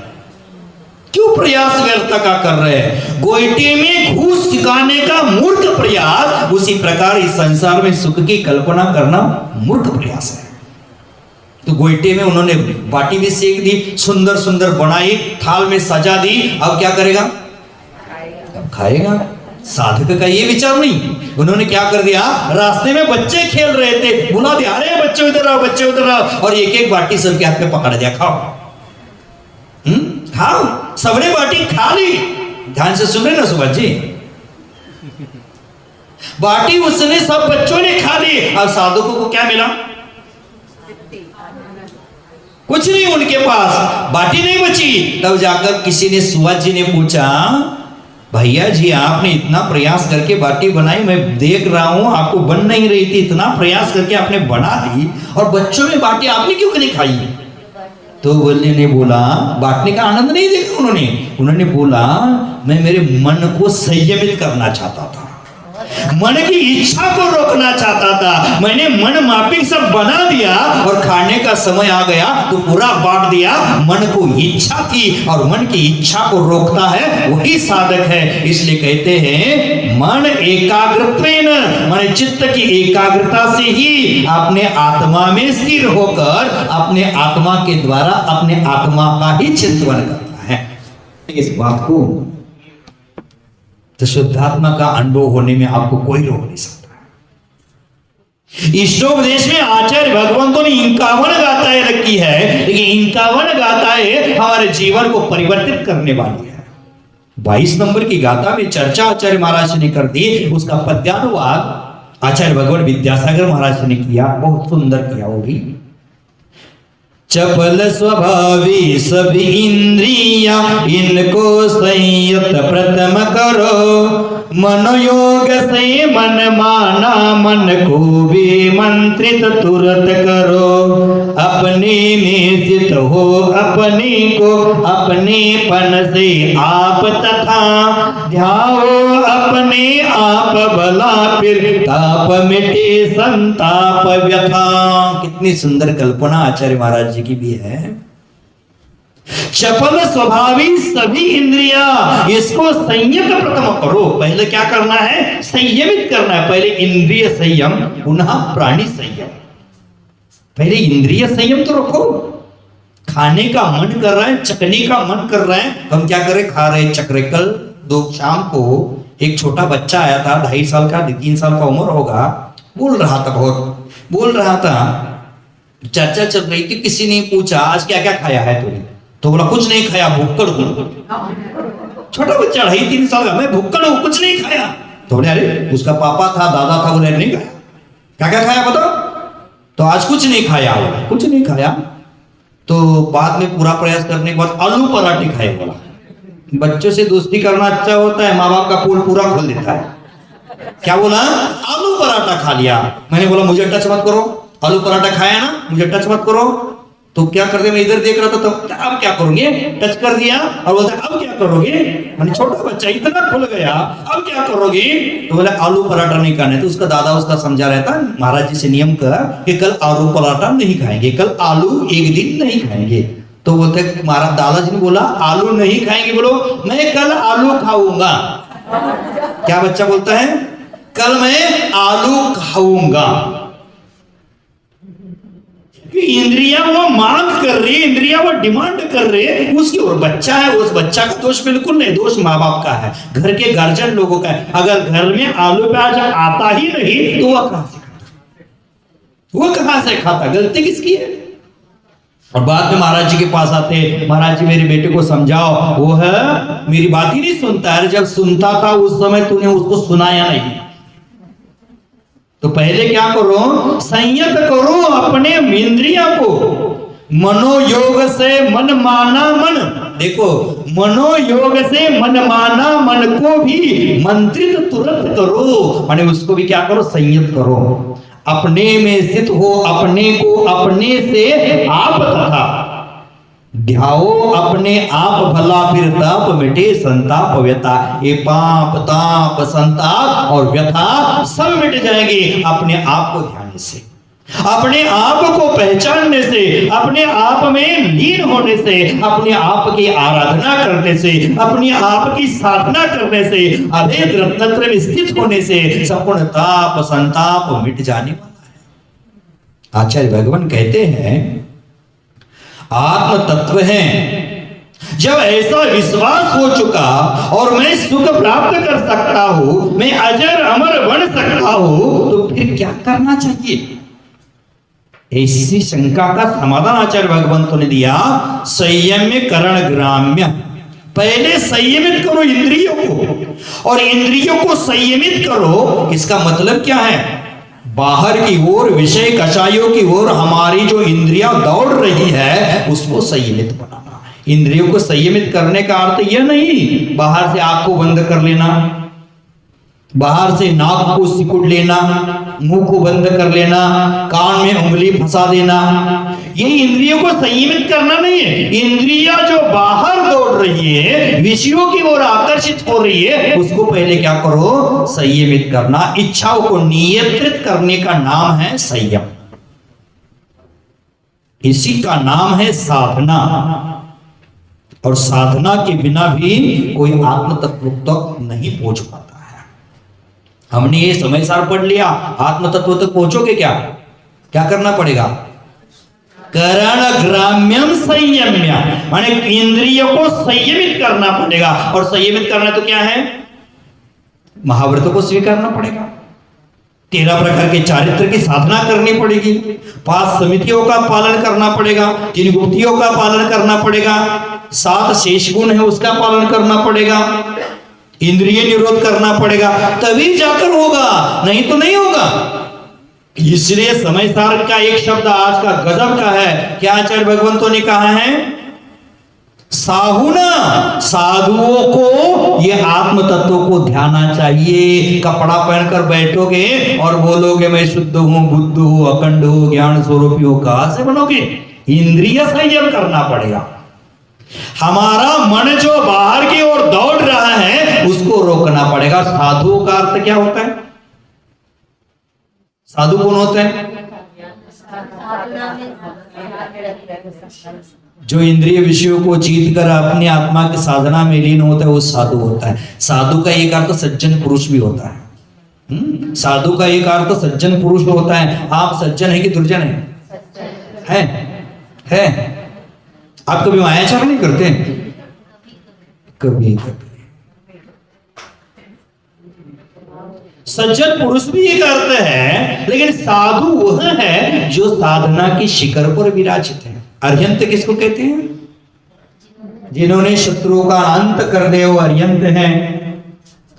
क्यों प्रयास व्यर्थ का कर रहे हैं? गोईठे में घूस सिखाने का मूर्ख प्रयास, उसी प्रकार इस संसार में सुख की कल्पना करना मूर्ख प्रयास है। तो गोईठे में उन्होंने बाटी भी सेक दी, सुंदर सुंदर बनाई, थाल में सजा दी। अब क्या करेगा? अब खाएगा। साधक का ये विचार नहीं। उन्होंने क्या कर दिया, रास्ते में बच्चे खेल रहे थे, बुला दिया, अरे बच्चे उधर आओ, बच्चे उधर आओ, और एक एक बाटी सबके हाथ में पकड़ दिया, खाओ खाओ। सबने बाटी खा ली। ध्यान से सुन रहे ना सुभाष जी, बाटी उसने सब बच्चों ने खा ली। अब साधकों को क्या मिला? कुछ नहीं, उनके पास बाटी नहीं बची। तब जाकर किसी ने, सुभाष जी ने पूछा, भैया जी आपने इतना प्रयास करके बाटी बनाई, मैं देख रहा हूं आपको बन नहीं रही थी, इतना प्रयास करके आपने बना ली, और बच्चों में बाटी आपने क्यों नहीं खाई? तो बोलने ने बोला, बांटने का आनंद नहीं देखा उन्होंने बोला, मैं मेरे मन को संयमित करना चाहता था, मन की इच्छा को रोकना चाहता था। मैंने मन माफिक सब बना दिया और खाने का समय आ गया तो पूरा बांट दिया। मन को इच्छा थी और मन की इच्छा को रोकता है वही साधक है। इसलिए कहते हैं मन एकाग्रत्वेन, मन चित्त की एकाग्रता से ही अपने आत्मा में स्थिर होकर अपने आत्मा के द्वारा अपने आत्मा का ही चिंतन करता है। इस बात को तो शुद्धात्मा का अनुभव होने में आपको कोई रोक नहीं सकता। इष्टोपदेश में आचार्य भगवंतों ने 51 गाथाएं रखी है, लेकिन 51 गाथाएं हमारे जीवन को परिवर्तित करने वाली है। 22 नंबर की गाथा में चर्चा आचार्य महाराज ने कर दी, उसका पद्यानुवाद आचार्य भगवान विद्यासागर महाराज ने किया, बहुत सुंदर किया होगी। चपल स्वभावी सब इंद्रिया, इनको संयत प्रथम करो, मनोयोग से मन माना, मन को विमंत्रित तुरंत करो, अपने में स्थित हो अपने को, अपनेपन से आप तथा, ध्याओ अपने आप भला, फिर ताप मिटे संताप व्यथा। कितनी सुंदर कल्पना आचार्य महाराज जी की भी है। चपल स्वभावी सभी इंद्रिया, इसको संयत प्रथम करो। पहले क्या करना है? संयमित करना है। पहले इंद्रिय संयम, पुनः प्राणी संयम। पहले इंद्रिय संयम तो रखो। खाने का मन कर रहा है, चखने का मन कर रहा है, हम क्या करें? खा रहे चख रहे। कल दो शाम को एक छोटा बच्चा आया था, 2.5 साल का, 3 साल का उम्र होगा, बोल रहा था, बहुत बोल रहा था। चर्चा चल रही थी, किसी ने पूछा आज क्या क्या खाया है तूने? तो बोला कुछ नहीं खाया, भुक्कड़ हूं। छोटा बच्चा 2.5-3 साल का, मैं भुक्कड़ हूं, कुछ नहीं खाया। तो बोले अरे उसका पापा था, दादा था, बोले नहीं खाया। क्या क्या खाया बताओ? तो आज कुछ नहीं खाया, कुछ नहीं खाया। तो बाद में पूरा प्रयास करने के बाद आलू पराठे खाए। बोला बच्चों से दोस्ती करना अच्छा होता है, माँ बाप का पोल पूरा खोल देता है। क्या बोला? आलू पराठा खा लिया। मैंने बोला मुझे टच मत करो, आलू पराठा खाया ना, मुझे टच मत करो। तो क्या करते, मैं इधर देख रहा था, तो अब क्या करोगे? टच कर दिया और बोलते अब क्या करोगे? मैंने छोटा बच्चा इतना खुल गया, अब क्या करोगे? तो बोले आलू पराठा नहीं खाने। तो उसका दादा उसका समझा रहता, महाराज जी से नियम का कि कल आलू पराठा नहीं खाएंगे, कल आलू एक दिन नहीं खाएंगे। तो बोलते महाराज दादाजी ने बोला आलू नहीं खाएंगे, बोलो मैं कल आलू खाऊंगा। क्या बच्चा बोलता है? कल मैं आलू खाऊंगा। इंद्रिया वो मांग कर रही, इंद्रिया वो डिमांड कर रही है उसकी, और बच्चा है, उस बच्चा का दोष बिल्कुल नहीं, दोष माँ बाप का है, घर के गार्जियन लोगों का है। अगर घर में आलू प्याज आता ही नहीं तो वह कहां से खाता? वो कहां से खाता? गलती किसकी है? और बाद में महाराज जी के पास आते, महाराज जी मेरे बेटे को समझाओ, वो है मेरी बात ही नहीं सुनता है। जब सुनता था उस समय तूने उसको सुनाया नहीं। तो पहले क्या करो? संयत करो अपने इंद्रिया को। मनोयोग से मन माना मन, देखो मनोयोग से मन माना मन को भी मंत्रित तुरंत करो, माने उसको भी क्या करो? संयत करो। अपने में स्थित हो अपने को, अपने से आप तथा, ध्याओ अपने आप भला फिर ताप मिटे संताप व्यथा। ये पाप ताप संताप और व्यथा सब मिट जाएंगे अपने आप को ध्यान से, अपने आप को पहचानने से, अपने आप में लीन होने से, अपने आप की आराधना करने से, अपने आप की साधना करने से, अभेद रत्नत्र में स्थित होने से संपूर्ण ताप संताप मिट जाने वाला है। आचार्य भगवान कहते हैं आत्म तत्व है, जब ऐसा विश्वास हो चुका और मैं सुख प्राप्त कर सकता हूं, मैं अजर अमर बन सकता हूं, तो फिर क्या करना चाहिए? ऐसी शंका का समाधान आचार्य भगवंतों ने दिया, संयम्य करण ग्राम्य। पहले संयमित करो इंद्रियों को, और इंद्रियों को संयमित करो। इसका मतलब क्या है? बाहर की ओर विषय कषायों की ओर हमारी जो इंद्रियां दौड़ रही है उसको संयमित बनाना। इंद्रियों को संयमित करने का अर्थ यह नहीं बाहर से आंख को बंद कर लेना, बाहर से नाक को सिकुड़ लेना, मुंह को बंद कर लेना, कान में उंगली फंसा देना। ये इंद्रियों को संयमित करना नहीं है। इंद्रियां जो बाहर दौड़ रही है, विषयों की ओर आकर्षित हो रही है, उसको पहले क्या करो? संयमित करना। इच्छाओं को नियंत्रित करने का नाम है संयम, इसी का नाम है साधना। और साधना के बिना भी कोई आत्म तत्व तक नहीं पहुंच पाता। हमने ये समय सार पढ़ लिया, आत्म तत्व तक पहुंचोगे क्या? क्या करना पड़ेगा? करण ग्राम्यम संयम्य, माने इंद्रियों को संयमित करना पड़ेगा। और संयमित करना तो क्या है? महाव्रतों को स्वीकारना पड़ेगा, 13 प्रकार के चारित्र की साधना करनी पड़ेगी, 5 समितियों का पालन करना पड़ेगा, 3 गुप्तियों का पालन करना पड़ेगा, 7 शेष गुण है उसका पालन करना पड़ेगा, इंद्रिय निरोध करना पड़ेगा, तभी जाकर होगा, नहीं तो नहीं होगा। इसलिए समय सार का एक शब्द आज का गजब का है। क्या आचार्य भगवंतों ने कहा है? साहुना, साधुओं को ये आत्म तत्व को ध्याना चाहिए। कपड़ा पहनकर बैठोगे और बोलोगे मैं शुद्ध हूं, बुद्ध हूं, अखंड हूं, ज्ञान स्वरूपी हूं, कहां से बनोगे? इंद्रिय संयम करना पड़ेगा। हमारा मन जो बाहर की ओर दौड़ रहा है उसको रोकना पड़ेगा। साधु का अर्थ क्या होता है? साधु कौन होता है? जो इंद्रिय विषयों को जीत कर अपनी आत्मा की साधना में लीन होता है वो साधु होता है। साधु का एक अर्थ सज्जन पुरुष भी होता है। साधु का एक अर्थ सज्जन पुरुष होता है। आप सज्जन है कि दुर्जन है? है? आप कभी मायाचार नहीं करते? कभी सज्जन पुरुष भी एक अर्थ है, लेकिन साधु वह है जो साधना की शिखर पर विराजित है। अर्यंत किसको कहते हैं? जिन्होंने शत्रुओं का अंत कर दे वो अर्यंत हैं।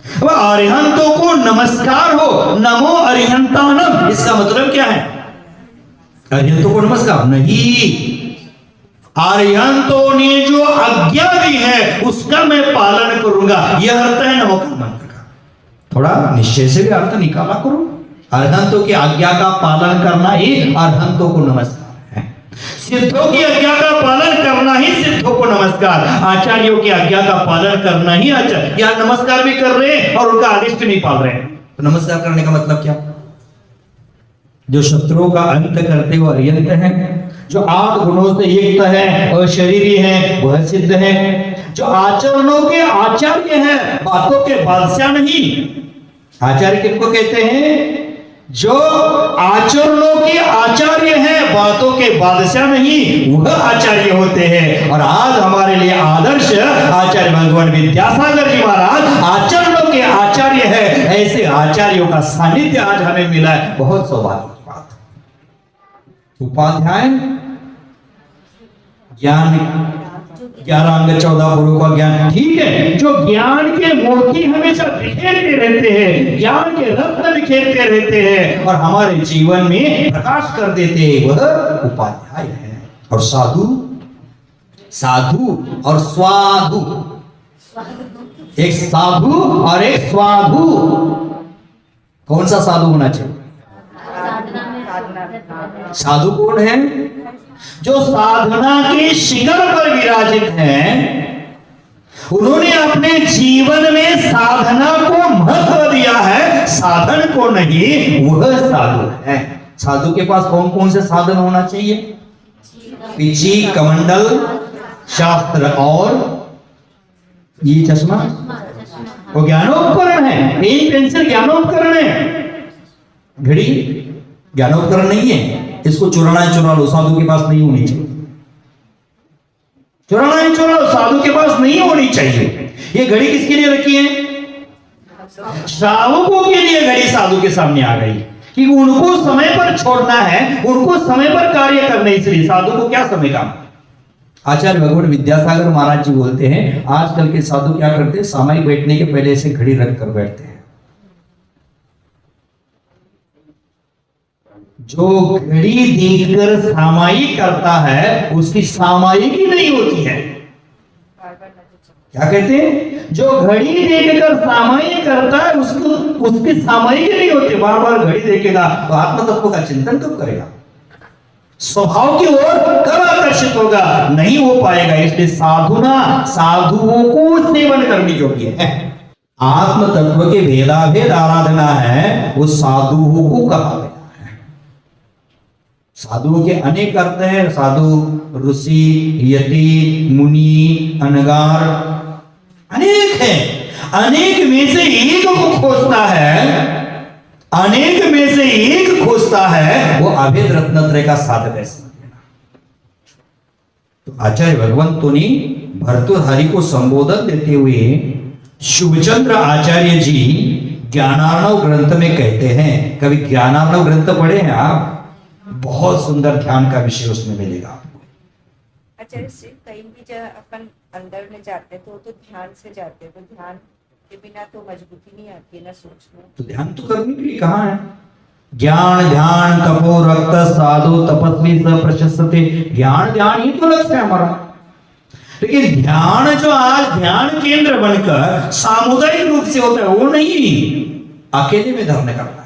वह अर्यंतों को नमस्कार हो, नमो अर्यंतानम। इसका मतलब क्या है? अर्यंतों को नमस्कार नहीं, अर्यंतों ने जो आज्ञा दी है उसका मैं पालन करूंगा, यह अर्थ है नमो का मंत्र का। थोड़ा निश्चय से भी अर्थ निकाला करो। अर्हंतों की आज्ञा का पालन करना ही अर्हंतों को नमस्कार है। सिद्धों की आज्ञा का पालन करना ही सिद्धों को नमस्कार। आचार्यों की आज्ञा का पालन करना ही आचार्य। या नमस्कार भी कर रहे हैं और उनका आदेश भी नहीं पाल रहे हैं, तो नमस्कार करने का मतलब क्या? जो शत्रुओं का अंत करते वो अर्यंत है, जो 8 गुणों से युक्त है और शरीरी है वह सिद्ध है, जो आचरणों के आचार्य हैं, बातों के बादशाह नहीं। आचार्य किनको कहते हैं? जो आचरणों के आचार्य हैं, बातों के बादशाह नहीं, वह आचार्य होते हैं। और आज हमारे लिए आदर्श आचार्य भगवान विद्यासागर जी महाराज आचरणों के आचार्य है। ऐसे आचार्यों का सानिध्य आज हमें मिला है, बहुत सौभाग्य की बात। उपाध्याय ज्ञान 11 अंग 14 गुरु का ज्ञान, ठीक है। जो ज्ञान के मोती हमेशा बिखेरते रहते हैं, ज्ञान के रत्न बिखेरते रहते हैं और हमारे जीवन में प्रकाश कर देते हैं, वह उपाध्याय है। और साधु, साधु और स्वाधु, एक साधु और एक स्वाधु। कौन सा साधु होना चाहिए? साधु कौन है? जो साधना के शिखर पर विराजित हैं, उन्होंने अपने जीवन में साधना को महत्व दिया है, साधन को नहीं, वह साधु है। साधु के पास कौन कौन से साधन होना चाहिए? पिची, कमंडल, शास्त्र और ये चश्मा, वो ज्ञानोपकरण है। पेन पेंसिल ज्ञानोपकरण है, घड़ी ज्ञानोपकरण नहीं है। इसको चुराना है चुरा लो, साधु के पास नहीं होनी चाहिए। चुराना है चुरा लो, साधु के पास नहीं होनी चाहिए। ये घड़ी किसके लिए रखी है? श्रावकों के लिए घड़ी साधु के सामने आ गई कि उनको समय पर छोड़ना है, उनको समय पर कार्य करना, इसलिए साधु को क्या समय का। आचार्य भगवान विद्यासागर महाराज जी बोलते हैं, आजकल के साधु क्या करते हैं, सामयिक बैठने के पहले से घड़ी रख कर बैठते हैं। जो घड़ी देखकर सामयिक करता है, उसकी सामयिक ही नहीं होती है। क्या कहते हैं? जो घड़ी देखकर सामयिक करता है, उसको उसकी सामयिक नहीं होती। बार बार घड़ी देखेगा तो आत्म तत्व का चिंतन कब करेगा? स्वभाव की ओर कब आकर्षित होगा? नहीं हो पाएगा। इसलिए साधुओं को सेवन करनी योग्य है। आत्म तत्व के भेदाभेद आराधना है, वो साधुओं को कहा गया है। साधुओं के अनेक अर्थ हैं। साधु, ऋषि, यति, मुनि, अनगार, अनेक है। अनेक में से एक को खोजता है, अनेक में से एक खोजता है, वो अभेद रत्नत्रय का साधक है। तो आचार्य भगवंतों ने भर्तृहरि को संबोधन देते हुए शुभचंद्र आचार्य जी ज्ञानार्णव ग्रंथ में कहते हैं, कभी ज्ञानार्णव ग्रंथ पढ़े हैं आप? बहुत सुंदर ध्यान का विषय उसमें मिलेगा आपको। आचार्य श्री, कहीं भी जब अपन अंदर में जाते हैं तो ध्यान से जाते हैं, तो ध्यान के बिना तो मजबूती नहीं आती ना सोच में। तो ध्यान तो करने के लिए कहा है। ज्ञान ध्यान तपो रक्त साधु तपस्वी स प्रशस्ते। ज्ञान ध्यान ही तो लक्ष्य है हमारा। लेकिन ध्यान जो आज ध्यान केंद्र बनकर सामुदायिक रूप से होता है, वो नहीं, अकेले में धरने करना है।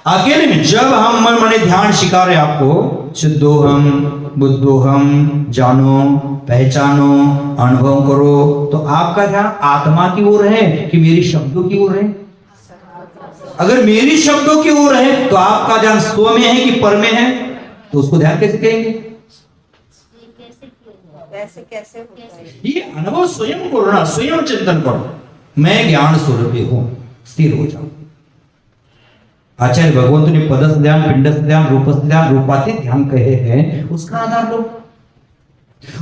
अकेले में जब हम मन मने ध्यान सिखा रहे आपको, शुद्धोहम बुद्धोहम, जानो पहचानो अनुभव करो, तो आपका ध्यान आत्मा की ओर है कि मेरी शब्दों की ओर है? अगर मेरी शब्दों की ओर है तो आपका ध्यान स्व में है कि पर में है? तो उसको ध्यान कैसे कहेंगे? कैसे होता है ये अनुभव स्वयं करो ना, स्वयं चिंतन करो। मैं ज्ञान स्वरूप हूं, स्थिर हो जाओ। आचार्य भगवंत ने पदस्थ ध्यान, पिंडस्थ ध्यान, रूपस्थ ध्यान, रूपातीत ध्यान कहे हैं। उसका आधार लो,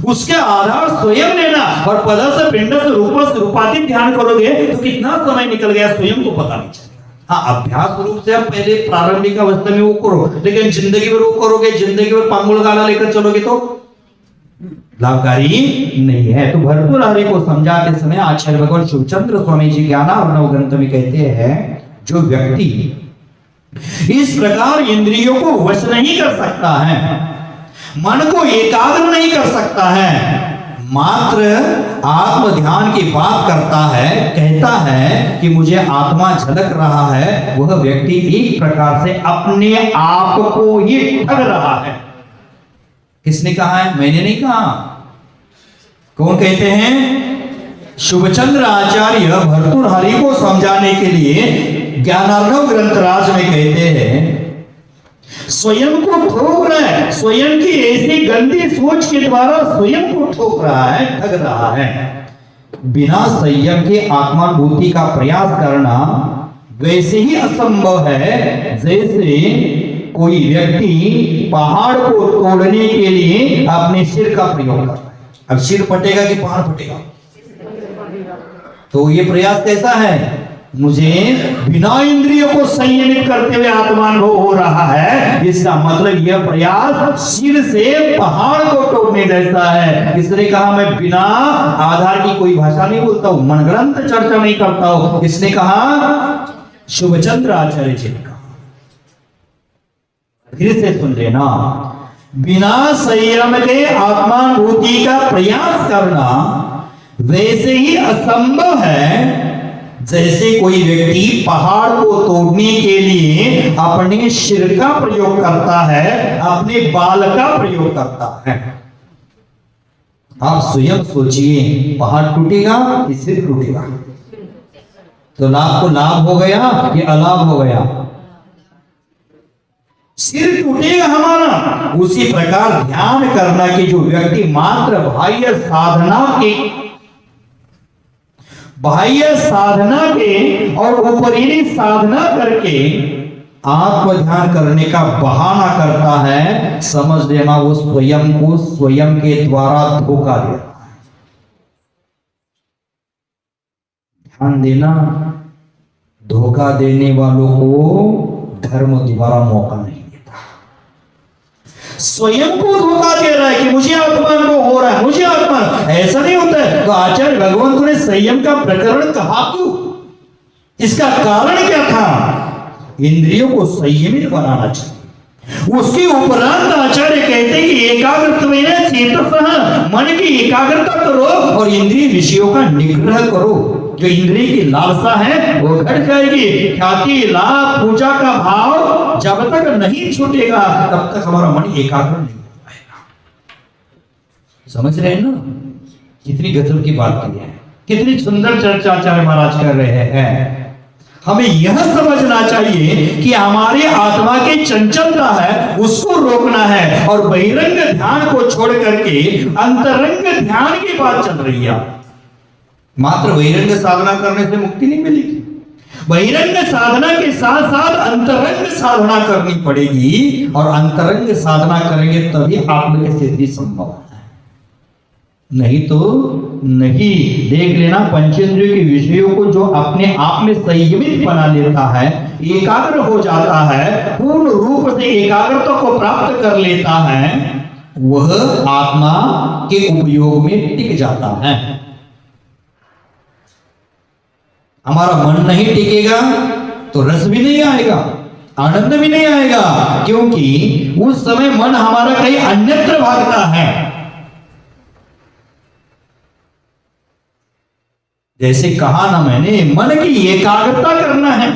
उसके आधार स्वयं लेना। और पदस्थ, पिंडस्थ, रूपस्थ, रूपातीत ध्यान करोगे तो कितना समय निकल गया स्वयं को पता नहीं चलेगा। हाँ, अभ्यास रूप से आप पहले प्रारंभिक अवस्था में वो करो, लेकिन जिंदगी भर वो करोगे, जिंदगी भर पांगुल गाला लेकर चलोगे तो लाभकारी नहीं है। तो भर्तृहरि को समझाते समय आचार्य भगवान शिवचंद्र स्वामी जी ज्ञानार्णव ग्रंथ में कहते हैं, जो व्यक्ति इस प्रकार इंद्रियों को वश नहीं कर सकता है, मन को एकाग्र नहीं कर सकता है, मात्र आत्म ध्यान की बात करता है, कहता है कि मुझे आत्मा झलक रहा है, वह व्यक्ति एक प्रकार से अपने आप को ही ठग रहा है। किसने कहा है? मैंने नहीं कहा। कौन कहते हैं? शुभचंद्र आचार्य भर्तृहरि को समझाने के लिए ज्ञानार्णव ग्रंथराज में कहते हैं, स्वयं को ठोक रहा है, स्वयं की ऐसी गंदी सोच के द्वारा स्वयं को ठोक रहा है, ठग रहा है। बिना संयम के आत्मानुभूति का प्रयास करना वैसे ही असंभव है जैसे कोई व्यक्ति पहाड़ को तोड़ने के लिए अपने सिर का प्रयोग कर रहा है। अब सिर फटेगा कि पहाड़ फटेगा? तो ये प्रयास कैसा है? मुझे बिना इंद्रियों को संयमित करते हुए आत्मानुभव हो रहा है। इसका मतलब यह प्रयास सिर से पहाड़ को तोड़ने जैसा है। इसने कहा मैं बिना आधार की कोई भाषा नहीं बोलता हूं, मनगढ़ंत चर्चा नहीं करता हूं। इसने कहा, शुभचंद्र आचार्य जी ने कहा। फिर से सुन लेना, बिना संयम के आत्मानुभूति का प्रयास करना वैसे ही असंभव है जैसे कोई व्यक्ति पहाड़ को तोड़ने के लिए अपने सिर का प्रयोग करता है, अपने बाल का प्रयोग करता है। आप स्वयं सोचिए, पहाड़ टूटेगा कि सिर टूटेगा? तो लाभ को लाभ हो गया कि अलाभ हो गया? सिर टूटेगा हमारा। उसी प्रकार ध्यान करना कि जो व्यक्ति मात्र बाह्य साधना के और ऊपरी साधना करके आत्म ध्यान करने का बहाना करता है, समझ लेना वो स्वयं को स्वयं के द्वारा धोखा दे रहा है। ध्यान देना, धोखा देने वालों को धर्म दोबारा मौका नहीं देता। स्वयं को धोखा दे रहा है कि मुझे आत्मा को हो रहा है, मुझे आत्मा, ऐसा नहीं होता है। तो आचार्य भगवंत ने संयम का प्रकरण कहा क्यों? इसका कारण क्या था? इंद्रियों को संयमित बनाना चाहिए। उसके उपरांत आचार्य कहते हैं कि एकाग्रत्वेन चेतसः, मन की एकाग्रता करो और इंद्रिय विषयों का निग्रह करो। जो इंद्रिय की लालसा है वो घट जाएगी। ख्याति, लाभ, पूजा का भाव जब तक नहीं छूटेगा तब तक हमारा मन एकाग्र नहीं हो पाएगा। समझ रहे हैं ना? कितनी गजब की बात की है, कितनी सुंदर चर्चा आचार्य महाराज कर रहे हैं। हमें यह समझना चाहिए कि हमारी आत्मा की चंचलता है, उसको रोकना है और बहिरंग ध्यान को छोड़ करके अंतरंग ध्यान की बात चल रही है। मात्र बहिरंग साधना करने से मुक्ति नहीं मिलेगी। बहिरंग साधना के साथ साथ अंतरंग साधना करनी पड़ेगी और अंतरंग साधना करेंगे तभी आत्म की सिद्धि संभव है। नहीं तो नहीं। देख लेना, पंचेंद्रियों के विषयों को जो अपने आप में संयमित बना लेता है, एकाग्र हो जाता है, पूर्ण रूप से एकाग्रता को प्राप्त कर लेता है, वह आत्मा के उपयोग में टिक जाता है। हमारा मन नहीं टिकेगा तो रस भी नहीं आएगा, आनंद भी नहीं आएगा, क्योंकि उस समय मन हमारा कहीं अन्यत्र भागता है। जैसे कहा ना मैंने, मन की एकाग्रता करना है।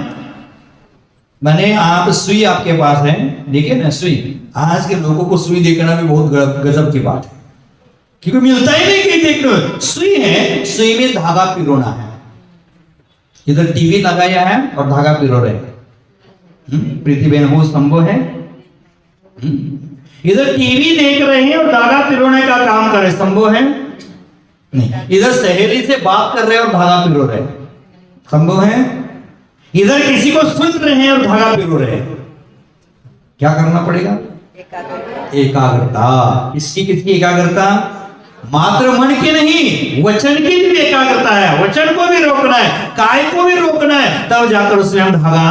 मैंने आप सुई आपके पास है, देखिए ना सुई। आज के लोगों को सुई देखना भी बहुत गजब की बात है, क्योंकि मिलता ही नहीं कहीं देखने। सुई है, सुई में धागा पिरोना है। इधर टीवी लगाया है और धागा पिरो रहे हैं। प्रीति बहन वो संभव है? इधर टीवी देख रहे हैं और धागा पिरोने का काम कर रहे, संभव है? नहीं। इधर सहेली से बात कर रहे हैं और धागा पिरो रहे, संभव है? इधर किसी को सुन रहे हैं और धागा पिरो रहे हैं। क्या करना पड़ेगा? एकाग्रता। किसकी किसकी एकाग्रता? मात्र मन की नहीं, वचन की भी एकाग्रता है। वचन को भी रोकना है, काय को भी रोकना है, तब जाकर उसमें हम धागा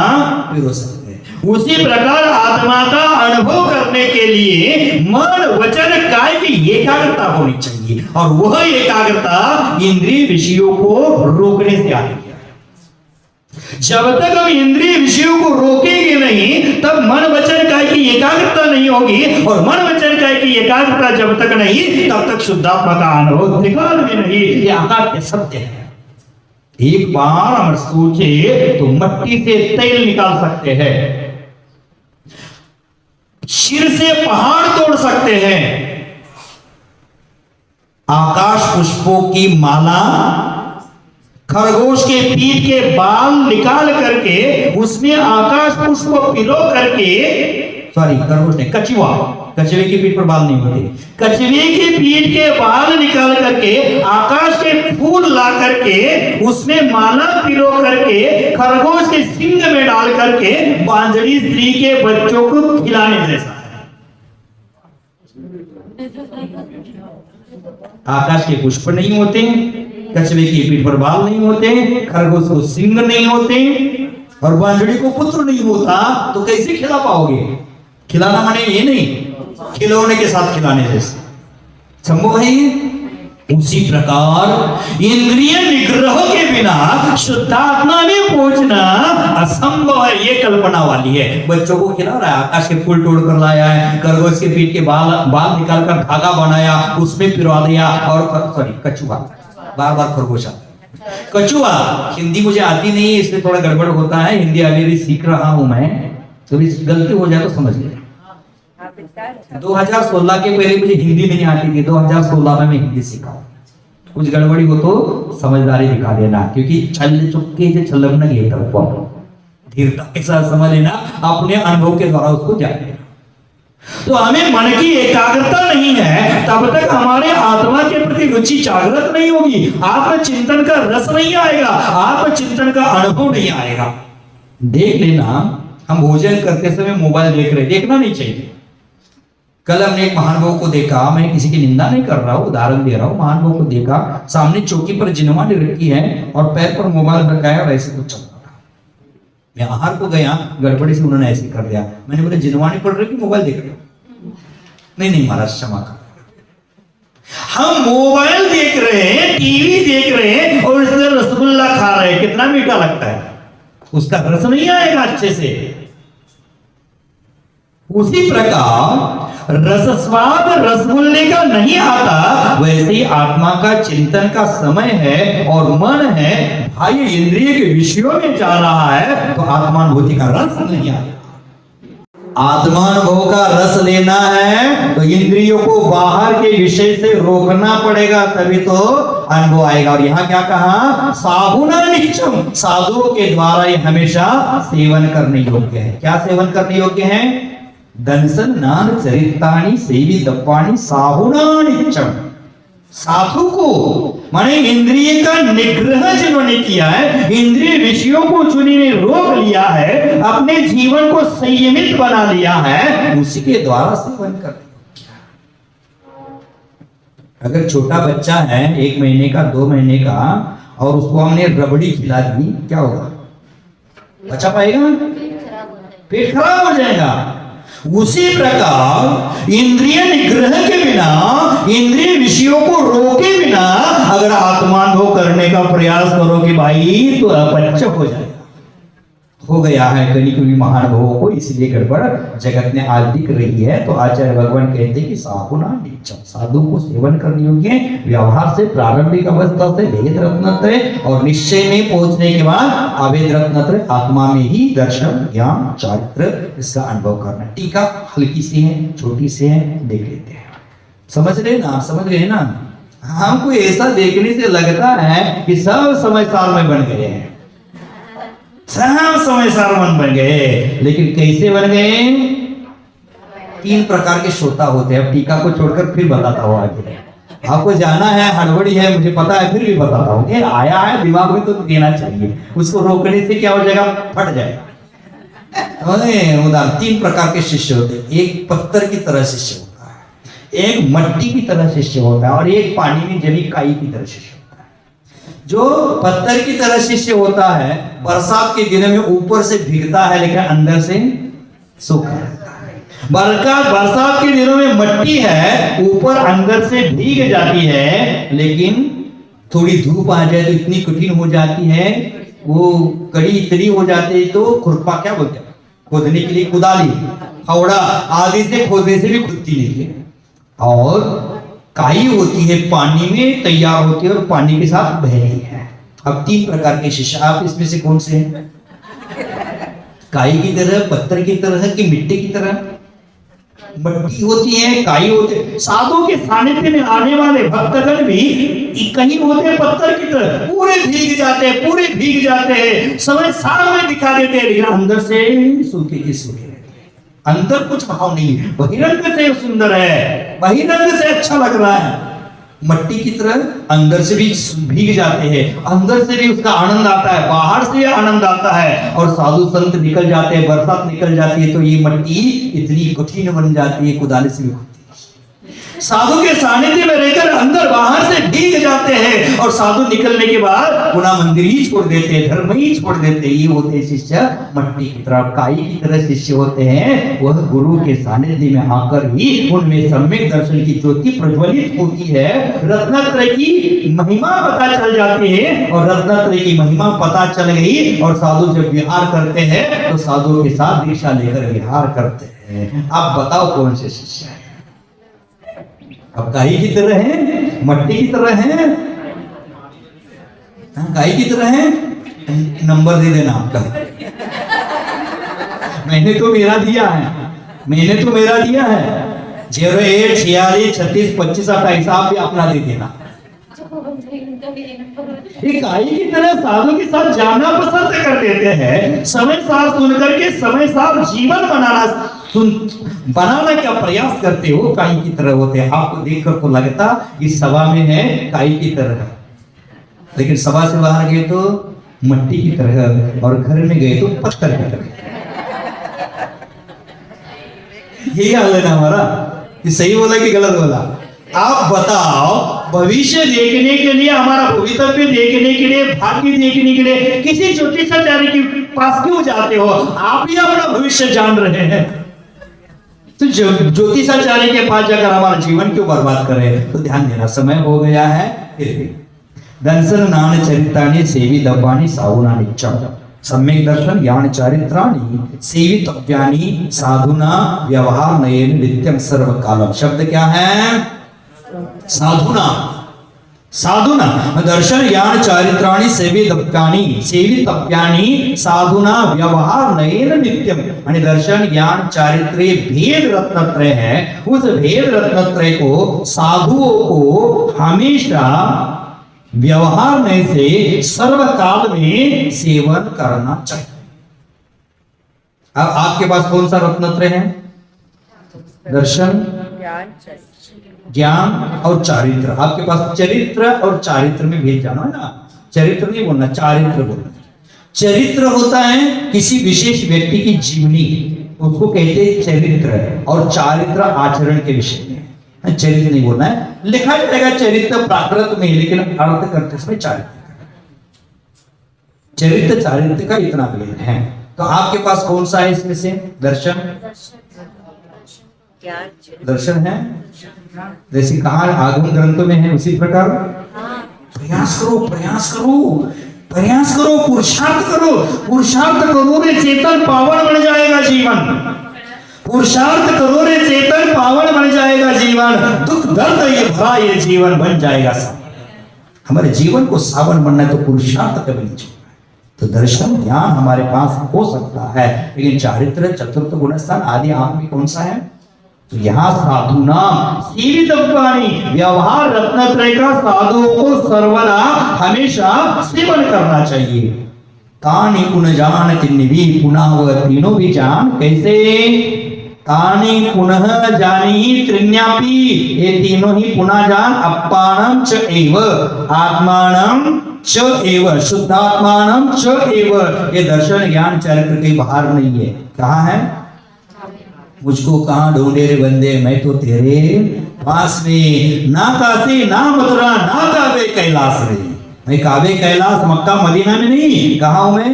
पिरो सकते हैं। उसी प्रकार आत्मा का अनुभव करने के लिए मन, वचन, काय की एकाग्रता होनी चाहिए, और वह एकाग्रता इंद्रिय विषयों को रोकने से आती है। जब तक हम इंद्रिय विषयों को रोकेंगे नहीं, तब मन, वचन, काय की एकाग्रता नहीं होगी, और मन, वचन, काय की एकाग्रता जब तक नहीं, तब तक शुद्धात्मा का अनुभव निकाल भी नहीं। ये अकाट्य सत्य है। एक बार हम सोचे तो मट्टी से तेल निकाल सकते हैं, सिर से पहाड़ तोड़ सकते हैं, आकाश पुष्पों की माला, खरगोश के पीठ के बाल निकाल करके उसमें आकाश पुष्प पिरो करके, सॉरी खरगोश नहीं, कछुआ, कछुए की पीठ पर बाल नहीं होते, कछुए के पीठ के बाल निकाल करके आकाश के फूल ला करके उसमें माला पिरो करके खरगोश के सिंग में डाल करके बांझड़ी स्त्री के बच्चों को खिलाने जैसा आकाश के पुष्प नहीं होते, कछुए की पीठ पर बाल नहीं होते, खरगोश को सिंग नहीं होते, और बांझड़ी को पुत्र नहीं होता, तो कैसे खिला पाओगे? खिलाना माने ये नहीं खिलौने के साथ खिलाने जैसे, संभव है ये? उसी प्रकार इंद्रिय निग्रह के बिना शुद्धात्मा में पहुंचना असंभव है। ये कल्पना वाली है। बच्चों को खिला रहा है, आकाश के फूल तोड़ कर लाया है, खरगोश के पीठ के बाल निकाल कर धागा बनाया, उसमें पिरवा दिया, और सॉरी कछुआ, बार बार खरगोश आता है, कछुआ, हिंदी मुझे आती नहीं है इसलिए थोड़ा गड़बड़ होता है, हिंदी अभी भी सीख रहा हूं मैं, तो भी गलती हो जाए तो समझ लेना। आप इतना अच्छा 2016 के पहले मुझे हिंदी नहीं आती थी, 2016 में मैं हिंदी सीखा हूं। कुछ गड़बड़ी हो तो समझदारी दिखा देना, क्योंकि छल चुपके से छलम न गए तरफ धीरता के साथ समझ लेना, अपने अनुभव के द्वारा उसको जान लेना। तो हमें मन की एकाग्रता नहीं है तब तक हमारे आत्मा के प्रति रुचि जागृत नहीं होगी, आत्मचिंतन का रस नहीं आएगा, आत्मचिंतन का अनुभव नहीं आएगा। देख लेना, हम भोजन करते समय मोबाइल देख रहे, देखना नहीं चाहिए। कल हमने एक महानुभव को देखा, मैं किसी की निंदा नहीं कर रहा हूं, उदाहरण दे रहा हूं। महानुभव को देखा, सामने चौकी पर जिनवानी रखी है और पैर पर मोबाइल रखा है और ऐसे कुछ चल रहा था। मैं आहार को गया, गड़बड़ी से उन्होंने ऐसे कर दिया। मैंने बोला जिनवानी पड़ रही मोबाइल देख रहे हो? नहीं महाराज क्षमा कर। हम मोबाइल देख रहे हैं, टीवी देख रहे हैं और इसमें रसगुल्ला खा रहे हैं, कितना मीठा लगता है, उसका रस नहीं आएगा अच्छे से। उसी प्रकार रसस्वाद रसगुल्ले का नहीं आता, वैसे ही आत्मा का चिंतन का समय है और मन है बाह्य इंद्रिय के विषयों में जा रहा है, तो आत्मानुभूति का रस नहीं आएगा। आत्मानुभव का रस लेना है तो इंद्रियों को बाहर के विषय से रोकना पड़ेगा, तभी तो अनुभव आएगा। और यहाँ क्या कहा, साहुना नित्यम, साधुओं के द्वारा ये हमेशा सेवन करने योग्य है। क्या सेवन करने योग्य है? दंसन नान चरितानी सेवी दप्पानी साहुना नित्यम। साधु को माने इंद्रिय का निग्रह जिन्होंने किया है, इंद्रिय विषयों को जिन्होंने रोक लिया है, अपने जीवन को संयमित बना लिया है, उसी के द्वारा सेवन करते। अगर छोटा बच्चा है 1 महीने का 2 महीने का और उसको हमने रबड़ी खिला दी, क्या होगा? बच्चा पाएगा? पेट खराब हो जाएगा। उसी प्रकार इंद्रिय निग्रह के बिना, इंद्रिय विषयों को रोके बिना अगर आत्मानुभव करने का प्रयास करोगे भाई, तो अपच हो जाएगा। हो गया है कहीं कभी महानुभवों को, इसलिए गड़बड़ जगत में आज दिख रही है। तो आचार्य भगवान कहते हैं कि साहुना नित्यम, साधु को सेवन करने योग्य व्यवहार से, प्रारंभिक अवस्था से भेद रत्नत्रय और निश्चय में पहुंचने के बाद अभेद रत्नत्रय आत्मा में ही दर्शन ज्ञान चारित्र इसका अनुभव करना। टीका हल्की सी है, छोटी सी है, देख लेते हैं। समझ रहे ना, समझ रहे ना? हमको ऐसा देखने से लगता है कि सब समझदार में बन गए हैं, सब समझदार बन गए, लेकिन कैसे बन गए? 3 प्रकार के श्रोता होते हैं। अब टीका को छोड़कर फिर बताता हूँ आगे। आपको जाना है, हड़बड़ी है, मुझे पता है, फिर भी बताता हूँ। ये आया है दिमाग में तो देना चाहिए, उसको रोकने से क्या हो जाएगा? फट जाएगा। उदाहरण 3 प्रकार के शिष्य होते हैं। एक पत्थर की तरह शिष्य होता है, एक मट्टी की तरह शिष्य होता है और एक पानी में जमी काई की तरह शिष्य। जो पत्थर की तरह शिष्य होता है, बरसात के दिनों में ऊपर से भीगता है लेकिन अंदर से सूखा रहता है। बरसात के दिनों में मट्टी है, ऊपर अंदर से भीग जाती है, लेकिन थोड़ी धूप आ जाए तो इतनी कठिन हो जाती है, वो कड़ी इतनी हो जाती है तो खुरपा क्या बोलते हैं, खोदने के लिए कुदाली, फावड़ा आदि से खोदने से भी खुदती नहीं है। और काई होती है, पानी में तैयार होती है और पानी के साथ बह रही है। अब 3 प्रकार के शिष्य, आप इसमें से कौन से हैं? काई की तरह, पत्थर की तरह कि मिट्टी की तरह? मट्टी होती है, काई होते हैं। साधु के सानिध्य में आने वाले भक्तगण भी कहीं होते हैं पत्थर की तरह, पूरे भीग जाते हैं, पूरे भीग जाते हैं, समय सामने दिखा देते हैं, लेकिन अंदर से सूखे के सूखे। अंदर कुछ भाव नहीं है, बहिरंग से सुंदर है, बहिरंग से अच्छा लग रहा है। मट्टी की तरह अंदर से भी भीग जाते हैं, अंदर से भी उसका आनंद आता है, बाहर से आनंद आता है। और साधु संत निकल जाते हैं, बरसात निकल जाती है तो ये मट्टी इतनी कठिन बन जाती है, कुदाली से भी खुदती है। साधु के सानिध्य में रहकर अंदर बाहर से भीग जाते हैं और साधु निकलने के बाद पुनः मंदिर ही छोड़ देते हैं, धर्म ही छोड़ देते हैं। ये होते हैं शिष्य मट्टी की तरह, काई की तरह शिष्य होते हैं। वह गुरु के सानिध्य में आकर ही उनमें सम्यक दर्शन की ज्योति प्रज्वलित होती है, रत्नत्रय की महिमा पता चल जाती है। और रत्नत्रय की महिमा पता चल गई और साधु जब विहार करते हैं तो साधुओं के साथ दीक्षा लेकर विहार करते हैं। अब बताओ कौन से शिष्य है? अब काई की तरह है, मट्टी की तरह है, गाय की तरह है, नंबर दे देना आपका। मैंने तो मेरा दिया है 08 46 36 25 28, आप भी अपना दे देना। एक गाय की तरह साधु के साथ जाना पसंद कर देते हैं, समय सार सुन करके समय सार जीवन बनाने का प्रयास करते हो, गाय की तरह होते हैं। आपको देखकर तो लगता इस सभा में है गाय की तरह, लेकिन सभा से बाहर गए तो मट्टी की तरह, और घर में गए तो पत्थर की तरह। यही हाल है ना हमारा, कि सही बोला कि गलत बोला? आप बताओ, भविष्य देखने के लिए, हमारा भवितव्य देखने के लिए, भाग्य देखने के लिए किसी ज्योतिषाचार्य के पास क्यों जाते हो? आप ही अपना भविष्य जान रहे हैं, तो ज्योतिषाचार्य के पास जाकर हमारा जीवन क्यों बर्बाद करें? तो ध्यान देना, समय हो गया है। फिर भी दर्शन नान चरित्राणि सेवी दब्बानी साहुना निच्चम, सम्यक दर्शन ज्ञान चारित्राणि सेवितव्यानि साधुना व्यवहार नयन नित्यम सर्वकालम। शब्द क्या है? साधुना दर्शन ज्ञान चारित्राणि सेवितव्यानि साधुना व्यवहार नयन नित्यम। आणि दर्शन ज्ञान चारित्र्य भेद रत्नत्रय है, उस भेद रत्नत्रय को साधुओं को हमेशा व्यवहार में से सर्वकाल में सेवन करना चाहिए। अब आपके पास कौन सा रत्नत्रय है? दर्शन, ज्ञान और चारित्र। आपके पास चरित्र और चारित्र में भेद जाना है ना, चरित्र नहीं बोलना, चारित्र बोलना। चरित्र होता है किसी विशेष व्यक्ति की जीवनी, उसको कहते हैं चरित्र, और चारित्र आचरण के विषय में। चरित्र नहीं बोलना है, लिखा जाएगा चरित्र प्राकृत में, लेकिन अर्थ करते समय चरित्र चारित्र का इतना भेद है। तो आपके पास कौन सा है इसमें से? दर्शन दर्शन है, जैसे कहा आगम ग्रंथों में है, उसी प्रकार प्रयास करो, पुरुषार्थ करो रे चेतन पावन बन जाएगा जीवन। पुरुषार्थ करो रे चेतन पावन बन जाएगा जीवन। दुख दर्द ये भरा ये जीवन बन जाएगा सब। हमारे जीवन को सावन बनना है तो पुरुषार्थ कभी नहीं छोड़ना। तो दर्शन ज्ञान हमारे पास हो सकता है, लेकिन चारित्र चतुर्थ गुणस्थान आदि आप में कौन सा है? तो यहाँ साधुना सेवितव्यानि व्यवहार रत्नत्रय का साधुओं को सर्वदा हमेशा सेवन करना चाहिए। तानि पुनः जान तिन्निवि, पुनः वह तीनों भी जान। कैसे? तानि पुनः जानी त्रिन्यापि, ये तीनों ही पुनः जान। अप्पानम च एव, आत्मानम च एव, शुद्धात्मानम च एव। ये दर्शन ज्ञान चरित्र के बाहर नहीं है। कहाँ है? मुझको कहाँ ढूंढे रे बंदे, मैं तो तेरे पास में। ना काशी ना मथुरा ना काबे कैलाश रे, मैं काबे कैलाश मक्का मदीना में नहीं, कहा हूं मैं?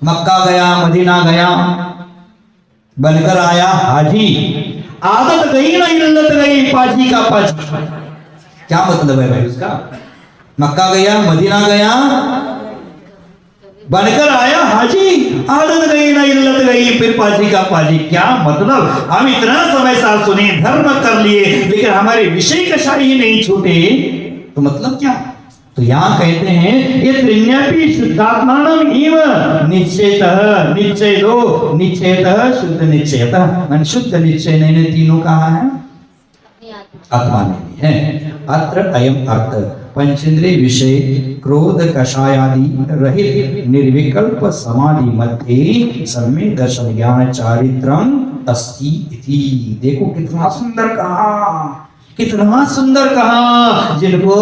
मक्का गया, मदीना गया, बनकर आया हाजी। आदत गई ना इल्लत गई, पाजी का पाजी। क्या मतलब है भाई उसका? मक्का गया, मदीना गया, बनकर आया हाजी, आदत गई ना इल्लत गई, फिर पाजी का पाजी। क्या मतलब? हम इतना समय साथ सुने, धर्म कर लिए, लेकिन हमारे विषय कषाय ही नहीं छूटे, तो मतलब क्या? तो यहाँ कहते हैं ये त्रिन्यापि शुद्धात्मानम इव निश्चयतः, निश्चय दो, निश्चयतः शुद्ध निश्चयतः, मैंने शुद्ध निश्चय ने तीनों कहा है, आत्मा नहीं है। अत्र अयम अर्थ पंचेंद्रिय विषय क्रोध कषायादि रहित निर्विकल्प समाधि मध्य सम्यक दर्शन ज्ञान चारित्रम अस्ति इति। देखो कितना सुंदर कहा, कितना सुंदर कहा। जिनको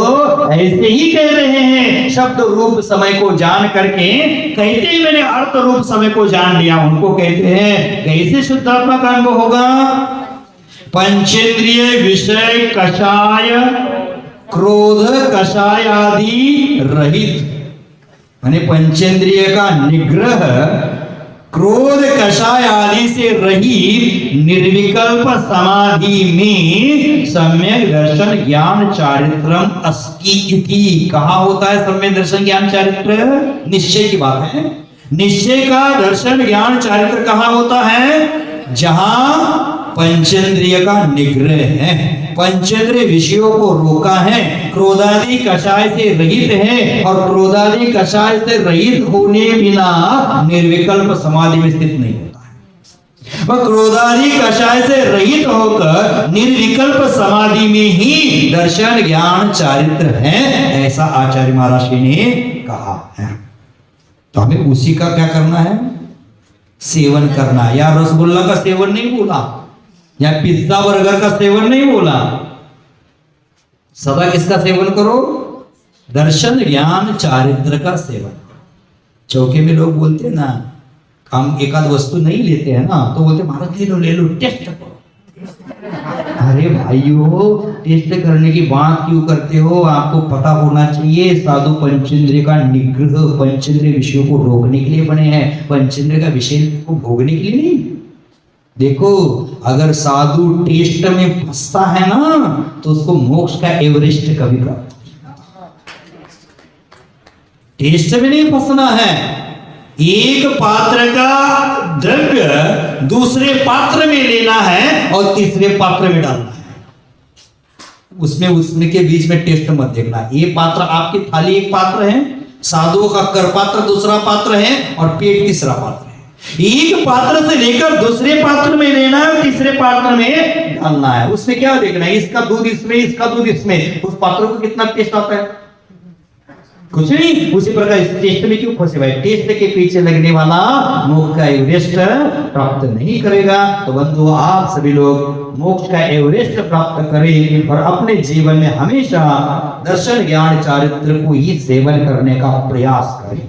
ऐसे ही कह रहे हैं, शब्द रूप समय को जान करके कहते ही मैंने अर्थ रूप समय को जान लिया, उनको कहते हैं कैसे शुद्धात्मा का अनुभव होगा? पंचेंद्रिय विषय कषाय क्रोध कषाय आदि रहित, माने पंचेंद्रिय का निग्रह, क्रोध कषाय आदि से रहित निर्विकल्प समाधि में सम्यक दर्शन ज्ञान चारित्रम अस्ति इति। कहाँ होता है सम्यक दर्शन ज्ञान चारित्र? निश्चय की बात है। निश्चय का दर्शन ज्ञान चारित्र कहाँ होता है? जहां पंचेंद्रिय का निग्रह है, पंचेंद्रिय विषयों को रोका है, क्रोधादि कषाय से रहित है और क्रोधादि कषाय से रहित होने बिना निर्विकल्प समाधि में स्थित नहीं होता है। वह क्रोधादि कषाय से रहित होकर निर्विकल्प समाधि में ही दर्शन ज्ञान चारित्र है, ऐसा आचार्य महाराज जी ने कहा है। तो हमें उसी का क्या करना है, सेवन करना है। या रसगुल्ला का सेवन नहीं बोला, या पिज्जा बर्गर का सेवन नहीं बोला, सदा किसका सेवन करो, दर्शन ज्ञान चारित्र का सेवन। चौके में लोग बोलते हैं ना, हम एक आध वस्तु नहीं लेते हैं ना, तो बोलते महाराज ले लो टेस्ट करो। अरे भाइयों, टेस्ट करने की बात क्यों करते हो? आपको पता होना चाहिए साधु पंचेंद्रिय का निग्रह, पंचेंद्रिय विषयों को रोकने के लिए बने हैं, पंचेंद्रिय का विषय को भोगने के लिए नहीं। देखो, अगर साधु टेस्ट में फंसता है ना, तो उसको मोक्ष का एवरेस्ट कभी प्राप्त नहीं। टेस्ट में नहीं फंसना है। एक पात्र का द्रव्य दूसरे पात्र में लेना है और तीसरे पात्र में डालना है। उसमें के बीच में टेस्ट मत देखना। ये पात्र, आपकी थाली एक पात्र है, साधुओं का कर पात्र दूसरा पात्र है और पेट तीसरा पात्र है। एक पात्र से लेकर दूसरे पात्र में लेना है, तीसरे पात्र में डालना है। उसमें क्या देखना है, इसका दूध इसमें, इसका दूध इसमें, उस पात्र को कितना टेस्ट आता है? कुछ नहीं। उसी प्रकार इस टेस्ट में क्यों फंसे भाई? टेस्ट के पीछे लगने वाला मोक्ष का एवरेस्ट प्राप्त नहीं करेगा। तो बंधु, आप सभी लोग मोक्ष का एवरेस्ट प्राप्त करें और अपने जीवन में हमेशा दर्शन ज्ञान चारित्र को ही सेवन करने का प्रयास करें।